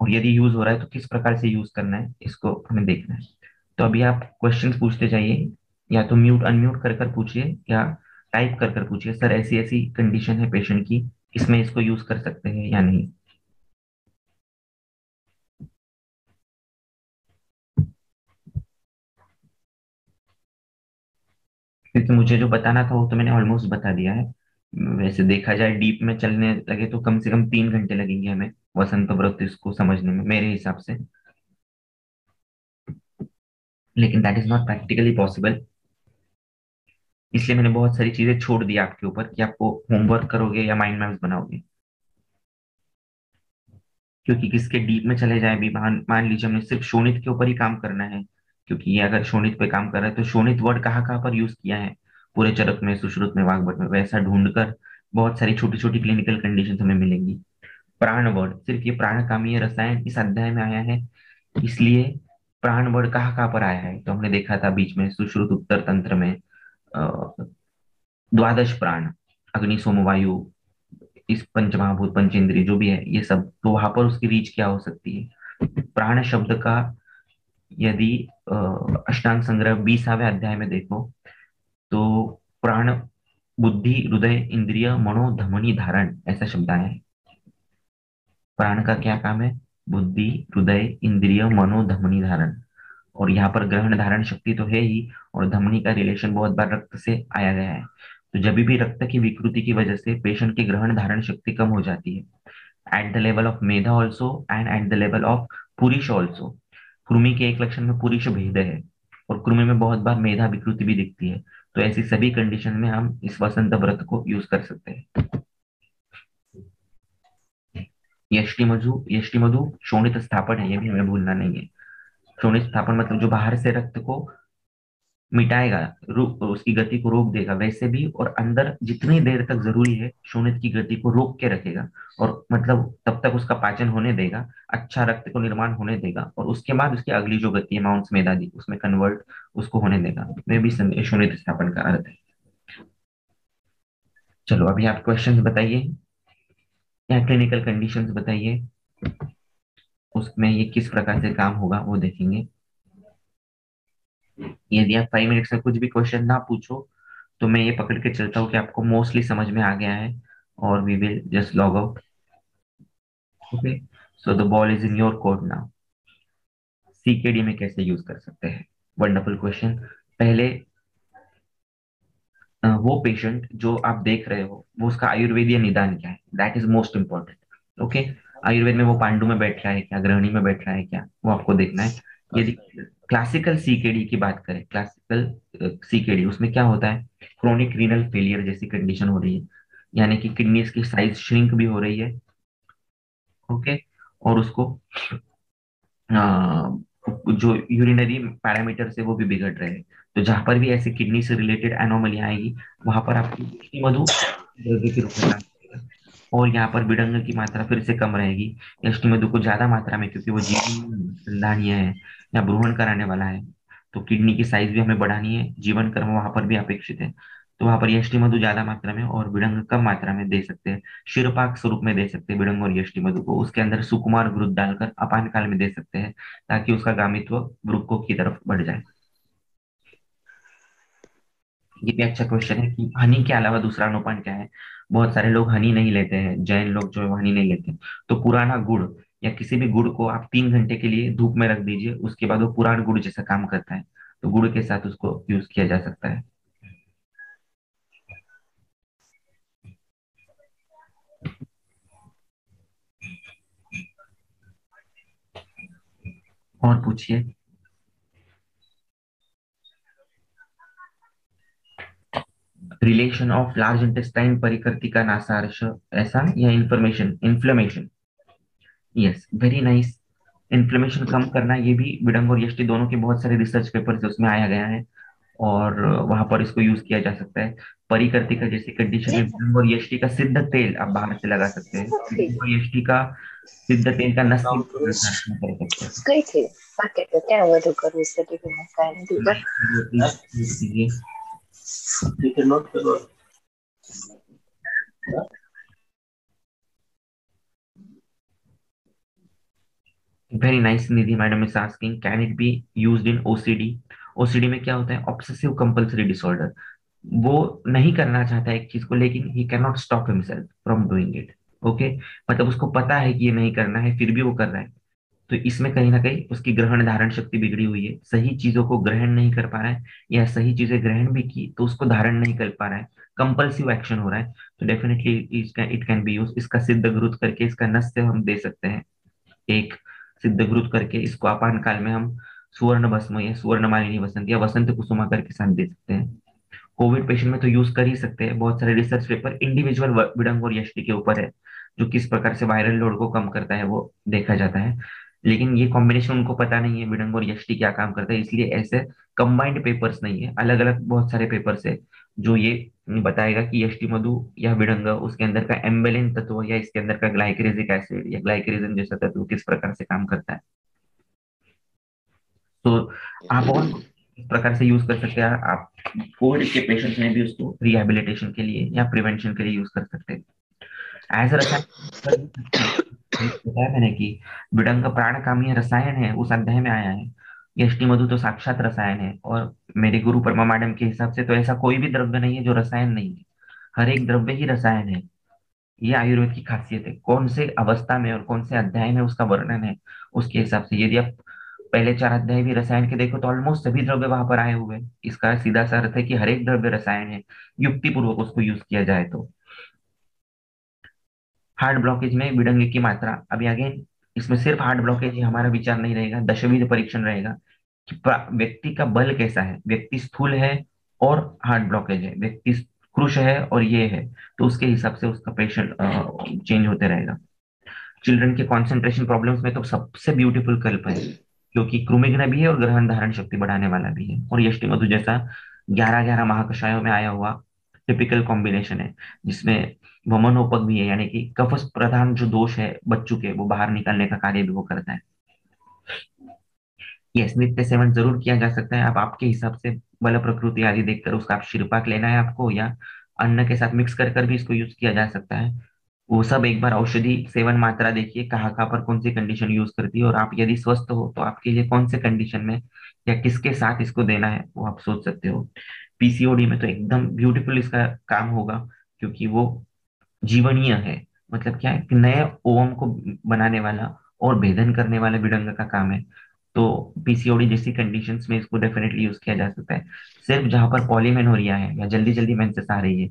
और यदि यूज हो रहा है तो किस प्रकार से यूज करना है इसको हमें देखना है। तो अभी आप क्वेश्चन पूछते जाइए, या तो म्यूट अनम्यूट कर कर पूछिए, या टाइप कर कर पूछिए, सर ऐसी ऐसी कंडीशन है पेशेंट की, इसमें इसको यूज कर सकते हैं या नहीं। क्योंकि मुझे जो बताना था वो तो मैंने ऑलमोस्ट बता दिया है। वैसे देखा जाए डीप में चलने लगे तो कम से कम 3 घंटे लगेंगे हमें वसंत व्रत इसको समझने में, मेरे हिसाब से। लेकिन that is not practically possible, इसलिए मैंने बहुत सारी चीजें छोड़ दी आपके ऊपर कि आपको होमवर्क करोगे या माइंड मैप्स बनाओगे। क्योंकि किसके डीप में चले जाए भी, मान मान लीजिए हमने सिर्फ शोणित के ऊपर ही काम करना है, क्योंकि ये अगर शोणित पे काम कर रहा है तो शोणित वर्ड कहाँ कहाँ पर यूज किया है पूरे चरक में, सुश्रुत में, वाग्भट में, वैसा ढूंढकर बहुत सारी छोटी छोटी क्लिनिकल कंडीशन हमें मिलेंगी। प्राण वर्ड, सिर्फ ये प्राणकामीय रसायन इस अध्याय में आया है, इसलिए प्राण वर्ड कहाँ कहाँ पर आया है तो हमने देखा था बीच में सुश्रुत उत्तर तंत्र में द्वादश प्राण, अग्नि सोम वायु, इस पंचमहाभूत पंचेंद्रिय जो भी है ये सब, तो वहां पर उसकी रीच क्या हो सकती है। प्राण शब्द का यदि अष्टांग संग्रह 20वें अध्याय में देखो तो प्राण बुद्धि हृदय इंद्रिय मनो धमनी धारण ऐसा शब्द आया है। प्राण का क्या काम है? बुद्धि हृदय इंद्रिय मनो धमनी धारण। और यहाँ पर ग्रहण धारण शक्ति तो है ही, और धमनी का रिलेशन बहुत बार रक्त से आया गया है। तो जब भी रक्त की विकृति की वजह से पेशेंट की ग्रहण धारण शक्ति कम हो जाती है, at the level of Medha also and at the level of पुरुष ऑल्सो। कृमि के एक लक्षण में पुरुष भेद है, और कृमि में बहुत बार मेधा विकृति भी दिखती है। तो ऐसी सभी कंडीशन में हम इस वसंत व्रत को यूज कर सकते हैं। यष्टि मधु शोणित स्थापन है, ये भी हमें भूलना नहीं है। शोणित स्थापन मतलब जो बाहर से रक्त को मिटाएगा, रोक, उसकी गति को रोक देगा वैसे भी, और अंदर जितनी देर तक जरूरी है शोणित की गति को रोक के रखेगा, और मतलब तब तक उसका पाचन होने देगा, अच्छा रक्त को निर्माण होने देगा, और उसके बाद उसकी अगली जो गति है माउंट्स मेधादी उसमें कन्वर्ट उसको होने देगा, में भी शोणित स्थापन का अर्थ है। चलो अभी आप क्वेश्चंस बताइए या क्लिनिकल कंडीशंस बताइए, उसमें ये किस प्रकार से काम होगा वो देखेंगे। यदि आप 5 मिनट्स में कुछ भी क्वेश्चन ना पूछो तो मैं ये पकड़ के चलता हूँ कि आपको मोस्टली समझ में आ गया है, और we will just log out. Okay, so the ball is in your court now. CKD में कैसे यूज कर सकते हैं? Wonderful question. पहले वो पेशेंट जो आप देख रहे हो वो उसका आयुर्वेदीय निदान क्या है, that is most important. Okay, Ayurveda में वो पांडु में बैठ रहा है क्या, ग्रहणी में बैठ रहा है क्या, वो आपको देखना है। यदि क्लासिकल सीकेडी की बात करें, क्लासिकल सीकेडी उसमें क्या होता है, क्रोनिक रीनल फेलियर जैसी कंडीशन हो रही है, यानी कि किडनीज की साइज श्रिंक भी हो रही है। ओके, और उसको जो यूरिनरी पैरामीटर है वो भी बिगड़ रहे हैं। तो जहां पर भी ऐसे किडनी से रिलेटेड एनोमली आएगी वहां पर आपकी यष्टि मधु द्रव्य के रूप में काम करेगा। और यहाँ पर विडंग की मात्रा फिर से कम रहेगी, यष्टि मधु को ज्यादा मात्रा में, क्योंकि वो जीवन संधानीय है या ब्रूहण कराने वाला है, तो किडनी की साइज भी हमें बढ़ानी है, जीवन कर्म वहां पर भी अपेक्षित है। तो वहां पर यष्टि मधु ज्यादा मात्रा में और विडंग कम मात्रा में दे सकते हैं। शिरपाक स्वरूप में दे सकते हैं विडंग और यष्टि मधु को, उसके अंदर सुकुमार घृत डालकर अपान काल में दे सकते हैं, ताकि उसका गामित्व वृक्कों की तरफ बढ़ जाए। ये भी अच्छा क्वेश्चन है कि हनी के अलावा दूसरा अनुपान क्या है। बहुत सारे लोग हनी नहीं लेते हैं, जैन लोग जो है वो हनी नहीं लेते हैं। तो पुराना गुड़ या किसी भी गुड़ को आप 3 घंटे के लिए धूप में रख दीजिए, उसके बाद वो पुराना गुड़ जैसा काम करता है, तो गुड़ के साथ उसको यूज किया जा सकता है। और पूछिए। रिलेशन ऑफ लार्ज इंटेस्टाइन परिकृतिका नासार्श, ऐसा या information inflammation. Yes, very nice. Inflammation कम करना ये भी विडंग और यष्टि दोनों के बहुत सारे रिसर्च पेपर से उसमें आया गया है, और वहां पर इसको यूज किया जा सकता है। परिकृतिका जैसी कंडीशन में विडंग और यष्टि का सिद्ध तेल आप बाहर से लगा सकते हैं, विडंग और यष्टि का सिद्ध तेल का नस्सी प्रार्थना कर सकते हैं। કઈ થી પાકેટ ક્યાં વધુ કરવું છે ટીવીમાં કાંઈ નથી બસ प्लीज कीजिए। Very nice, Nidhi madam is asking can it be used in OCD. OCD में क्या होता है, ऑब्सेसिव कंपल्सरी डिसऑर्डर। वो नहीं करना चाहता है एक चीज को, लेकिन he can not stop himself from doing it. Okay, मतलब उसको पता है कि ये नहीं करना है फिर भी वो कर रहा है। तो इसमें कहीं ना कहीं उसकी ग्रहण धारण शक्ति बिगड़ी हुई है, सही चीजों को ग्रहण नहीं कर पा रहा है, या सही चीजें ग्रहण भी की तो उसको धारण नहीं कर पा रहा है, कंपल्सिव एक्शन हो रहा है। तो डेफिनेटली इसका इट कैन बी यूज, इसका सिद्ध घृत करके इसका नस्य हम दे सकते हैं। एक सिद्ध घृत करके इसको आपान काल में हम सुवर्ण भस्म या सुवर्ण मालिनी वसंत या वसंत कुसुमाकर के साथ दे सकते हैं। कोविड पेशेंट में तो यूज कर ही सकते हैं। बहुत सारे रिसर्च पेपर इंडिविजुअल विडंग और यष्टि के ऊपर है, जो किस प्रकार से वायरल लोड को कम करता है वो देखा जाता है। लेकिन ये कॉम्बिनेशन उनको पता नहीं है विडंग और यष्टि क्या काम करता है, इसलिए ऐसे कंबाइंड पेपर्स नहीं है, अलग अलग बहुत सारे पेपर्स है जो ये बताएगा कि यष्टि मधु या विडंग उसके अंदर का एम्बेलिन तत्व या इसके अंदर का ग्लाइकेरेजिक एसिड या ग्लाइकेरेजन जैसा तत्व किस प्रकार से काम करता है। तो आप और इस प्रकार से यूज कर सकते हैं। आप कोविड के पेशेंट्स में भी उसको रिहेबिलिटेशन के लिए या प्रिवेंशन के लिए यूज कर सकते हैं। एज अ रसायन बताया मैंने कि विडंग प्राणकामी रसायन है, उस अध्याय में आया है। यष्टि मधु तो साक्षात रसायन है, और मेरे गुरु परमा मैडम के हिसाब से तो ऐसा कोई भी द्रव्य नहीं है जो रसायन नहीं है, हर एक द्रव्य ही रसायन है। ये आयुर्वेद की खासियत है, कौन से अवस्था में और कौन से अध्याय में उसका वर्णन है उसके हिसाब से। यदि आप पहले 4 अध्याय भी रसायन के देखो तो ऑलमोस्ट सभी द्रव्य वहां पर आए हुए हैं। इसका सीधा सा अर्थ है कि हर एक द्रव्य रसायन है, युक्ति पूर्वक उसको यूज किया जाए तो। हार्ट ब्लॉकेज में विडंग की मात्रा, अभी आगे इसमें सिर्फ हार्ट ब्लॉकेज ही हमारा विचार नहीं रहेगा, दशविध परीक्षण रहेगा कि व्यक्ति का बल कैसा है, व्यक्ति स्थूल है और हार्ट ब्लॉकेज है, व्यक्ति कृश है और ये है, तो उसके हिसाब से उसका पेशेंट चेंज होते रहेगा। चिल्ड्रन के कॉन्सेंट्रेशन प्रॉब्लम्स में तो सबसे ब्यूटीफुल कल्प है, क्योंकि कृमिघ्न भी है और ग्रहण धारण शक्ति बढ़ाने वाला भी है, और यष्टि मधु जैसा 11-11 महाकषायों में आया हुआ टिपिकल कॉम्बिनेशन है, जिसमें वमनोपक भी है, यानी कि कफ प्रधान जो दोष है बच्चों के वो बाहर निकालने का कार्य भी वो करता है। यस, नित्य सेवन जरूर किया जा सकता है। आप आपके हिसाब से बल प्रकृति आदि देखकर उसका आप शिरपाक लेना है आपको, या अन्न के साथ मिक्स कर कर भी इसको यूज किया जा सकता है। वो सब एक बार औषधि सेवन मात्रा देखिए, कहाँ कहाँ पर कौन सी कंडीशन यूज करती है, और आप यदि स्वस्थ हो तो आपके लिए कौन से कंडीशन में या किसके साथ इसको देना है वो आप सोच सकते हो। पीसीओडी में तो एकदम ब्यूटीफुल इसका काम होगा, क्योंकि वो जीवनीय है। मतलब क्या है कि नए ओवम को बनाने वाला और भेदन करने वाला विडंग का काम है। तो पीसीओडी जैसी कंडीशंस में इसको डेफिनेटली यूज किया जा सकता है। सिर्फ जहां पर पॉलीमेनोरिया है या जल्दी जल्दी मेंसेस आ रही है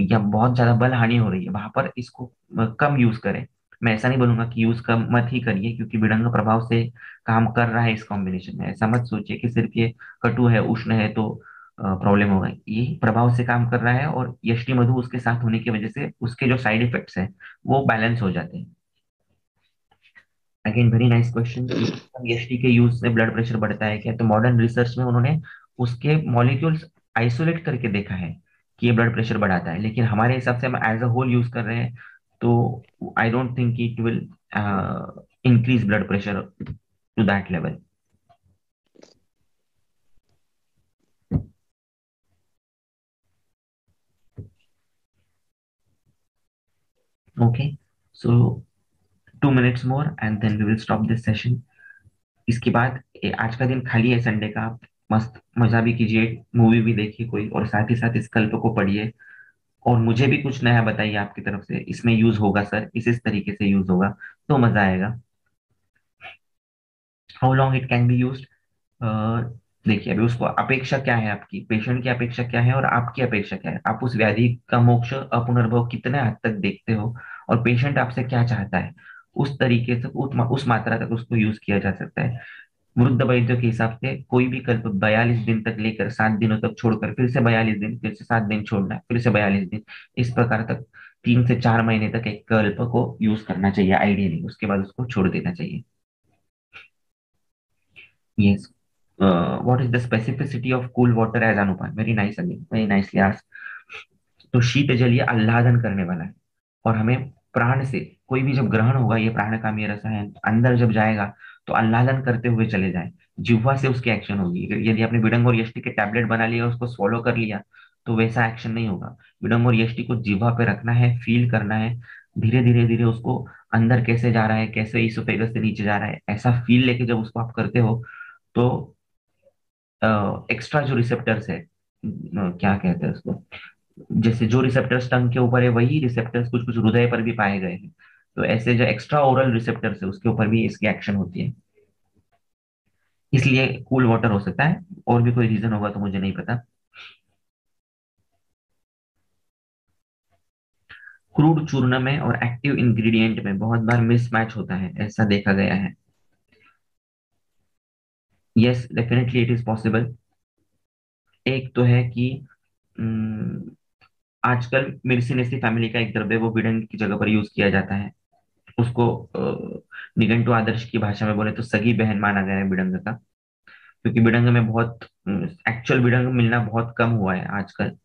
या बहुत ज्यादा बल हानि हो रही है, वहां पर इसको कम यूज करें। मैं ऐसा नहीं बोलूंगा कि यूज कम मत ही करिए, क्योंकि विडंग प्रभाव से काम कर रहा है इस कॉम्बिनेशन में। ऐसा मत सोचिए कि सिर्फ ये कटु है उष्ण है तो प्रॉब्लम होगा, ये प्रभाव से काम कर रहा है, और यष्टि मधु उसके साथ होने की वजह से उसके जो साइड इफेक्ट्स हैं वो बैलेंस हो जाते हैं। अगेन वेरी नाइस क्वेश्चन कि यष्टि के यूज से ब्लड प्रेशर बढ़ता है क्या, तो मॉडर्न रिसर्च में उन्होंने उसके मॉलिक्यूल्स आइसोलेट करके देखा है कि ये ब्लड प्रेशर बढ़ाता है, लेकिन हमारे हिसाब से हम एज अ होल यूज कर रहे हैं, तो I don't think it will increase blood pressure to that level. Okay, so 2 minutes more and then we will stop this session. इसके बाद आज का दिन खाली है संडे का, आप मस्त मजा भी कीजिए, मूवी भी देखिए कोई, और साथ ही साथ इस कल्प को पढ़िए, और मुझे भी कुछ नया बताइए आपकी तरफ से, इसमें यूज होगा सर, इस तरीके से यूज होगा तो मजा आएगा। How long it can be use, देखिए अभी उसको अपेक्षा क्या है, आपकी पेशेंट की अपेक्षा क्या है और आपकी अपेक्षा क्या है, आप उस व्याधि का मोक्ष अपुनर्भव कितने हद तक देखते हो, और पेशेंट आपसे क्या चाहता है, उस तरीके से उस मात्रा तक उसको यूज किया जा सकता है। वृद्ध वैद्यों के हिसाब से कोई भी कल्प 42 दिन तक लेकर 7 दिनों तक छोड़कर फिर से 42 दिन, फिर से 7 दिन छोड़ना, फिर से 42 दिन, इस प्रकार तक 3 से 4 महीने तक एक कल्प को यूज करना चाहिए आइडियली, उसके बाद उसको छोड़ देना चाहिए। Yes, what is the specificity of cool water as अनुपान, very nice, again very nicely asked. तो शीत जल ये आह्लादन करने वाला है, और हमें प्राण से, कोई भी जब ग्रहण होगा ये प्राणकामी रसायन अंदर जब जाएगा तो आह्लादन करते हुए चले जाए, जिह्वा से उसकी एक्शन होगी। यदि आपने विडंग और यष्टि के टैबलेट बना लिया उसको स्वॉलो कर लिया तो वैसा एक्शन नहीं होगा। विडंग और यष्टि को जिह्वा पे रखना है, फील करना है, धीरे धीरे धीरे उसको अंदर कैसे जा रहा है, कैसे इसोफेगस से नीचे जा रहा है, ऐसा फील लेके जब उसको आप करते हो तो एक्स्ट्रा जो रिसेप्टर्स है, क्या कहते हैं उसको, जैसे जो रिसेप्टर्स टंग के ऊपर है वही रिसेप्टर्स कुछ कुछ हृदय पर भी पाए गए हैं, तो ऐसे जो एक्स्ट्रा ओरल रिसेप्टर्स है उसके ऊपर भी इसकी एक्शन होती है, इसलिए कूल वाटर हो सकता है। और भी कोई रीजन होगा तो मुझे नहीं पता। क्रूड चूर्ण में और एक्टिव इंग्रेडिएंट में बहुत बार मिसमैच होता है, ऐसा देखा गया है। Yes, definitely it is possible. एक तो है कि हम्म, आजकल मिर्सिनेसी फैमिली का एक द्रव्य वो बिडंग की जगह पर यूज किया जाता है। उसको निघंटु आदर्श की भाषा में बोले तो सगी बहन माना गया है बिडंग का, क्योंकि बिडंग में बहुत एक्चुअल बिडंग मिलना बहुत कम हुआ है आजकल।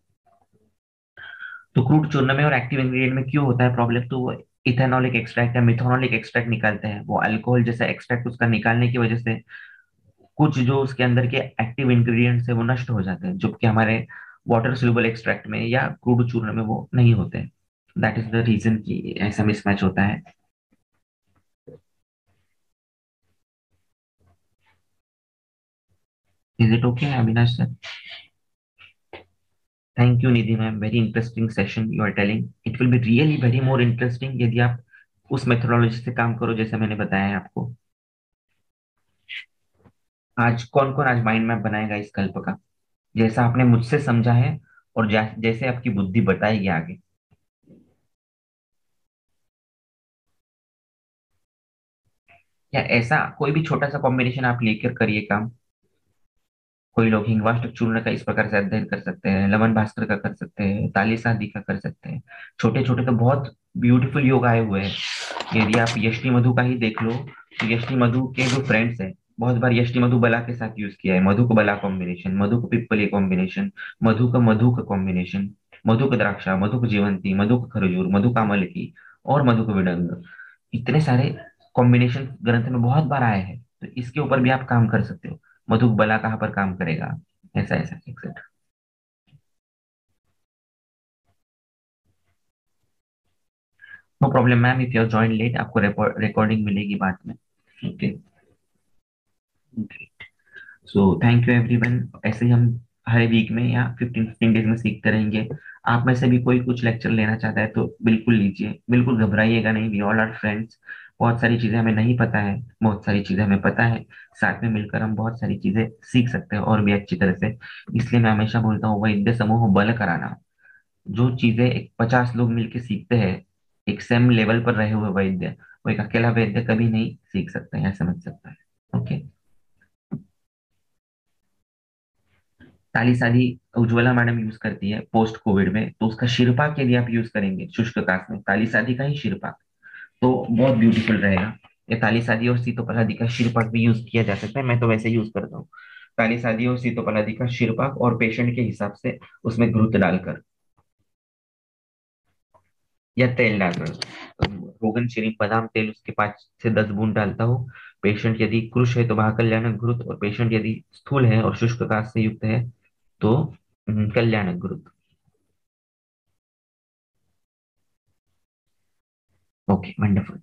तो क्रूड चूर्ण में और एक्टिव इंग्रेडिएंट में क्यों होता है प्रॉब्लम, तो वो इथेनॉलिक एक्सट्रैक्ट या मिथेनॉलिक एक्सट्रैक्ट निकालते हैं, वो अल्कोहल जैसा एक्सट्रैक्ट उसका निकालने की वजह से कुछ जो उसके अंदर के एक्टिव इंग्रेडिएंट्स है वो नष्ट हो जाते हैं, जबकि हमारे वाटर सोल्यूबल एक्सट्रैक्ट में या क्रूड चूर्ण में वो नहीं होते। दैट इज द रीजन कि ऐसा मिसमैच होता है। Is it okay Avinash sir? Thank you Nidhi ma'am, very interesting session you are telling. It will be really very more interesting यदि आप उस मेथोडोलॉजी से काम करो जैसे मैंने बताया है आपको। आज कौन कौन आज माइंड मैप बनाएगा इस कल्प का, जैसा आपने मुझसे समझा है और जैसे आपकी बुद्धि बताएगी आगे। या ऐसा कोई भी छोटा सा कॉम्बिनेशन आप लेकर करिए काम। कोई लोग हिंगवाष्टक चूर्ण का इस प्रकार से अध्ययन कर सकते हैं, लवन भास्कर का कर सकते हैं, तालिस आदि का कर सकते हैं। छोटे छोटे तो बहुत ब्यूटीफुल योग आए हुए हैं। यदि आप यष्टि मधु का ही देख लो, तो यष्टि मधु के जो फ्रेंड्स हैं, बहुत बार यष्टि मधु बला के साथ यूज किया है। मधु का बला कॉम्बिनेशन, मधु का पिप्पली कॉम्बिनेशन, मधु का कॉम्बिनेशन, मधु का द्राक्षा, मधु का जीवंती, मधु का खरजूर, मधु का अमल की, और मधु का विडंग, इतने सारे कॉम्बिनेशन ग्रंथ में बहुत बार आए हैं। तो इसके ऊपर भी आप काम कर सकते हो। मधुक बला कहाँ पर काम करेगा, ऐसा ऐसा etcetera. No problem ma'am, if you join late आपको रिकॉर्डिंग मिलेगी बाद में। Okay, so thank you everyone. ऐसे ही हम हर वीक में या 15-15 डेज में सीखते रहेंगे। आप में से भी कोई कुछ लेक्चर लेना चाहता है तो बिल्कुल लीजिए, बिल्कुल घबराइएगा नहीं। We all are friends. बहुत सारी चीजें हमें नहीं पता है, बहुत सारी चीजें हमें पता है। साथ में मिलकर हम बहुत सारी चीजें सीख सकते हैं और भी अच्छी तरह से। इसलिए मैं हमेशा बोलता हूँ वैद्य समूह बल कराना। जो चीजें एक 50 लोग मिलके सीखते हैं, एक सेम लेवल पर रहे हुए वैद्य, वो एक अकेला वैद्य कभी नहीं सीख सकता है या समझ सकता है। ओके। ताली सादी उज्ज्वला मैडम यूज करती है पोस्ट कोविड में, तो उसका शिरपाक यदि आप यूज करेंगे शुष्क काश में, ताली सादी का ही शिरपाक, तो बहुत ब्यूटीफुल रहेगा। या ताली सादी और सीतोपलादी का शिरपाक भी यूज किया जा सकता है, मैं तो वैसे यूज करता हूँ। ताली सादी और सीतोपलादी का शिरपाक और पेशेंट के हिसाब से उसमें घृत डालकर या तेल डालकर, रोगन श्री बादाम तेल उसके 5 से 10 बूंद डालता हूँ। पेशेंट यदि कृश है तो महाकल्याणक घृत, और पेशेंट यदि स्थूल है और शुष्क काश से युक्त है तो कल्याणक घृत। Okay, wonderful.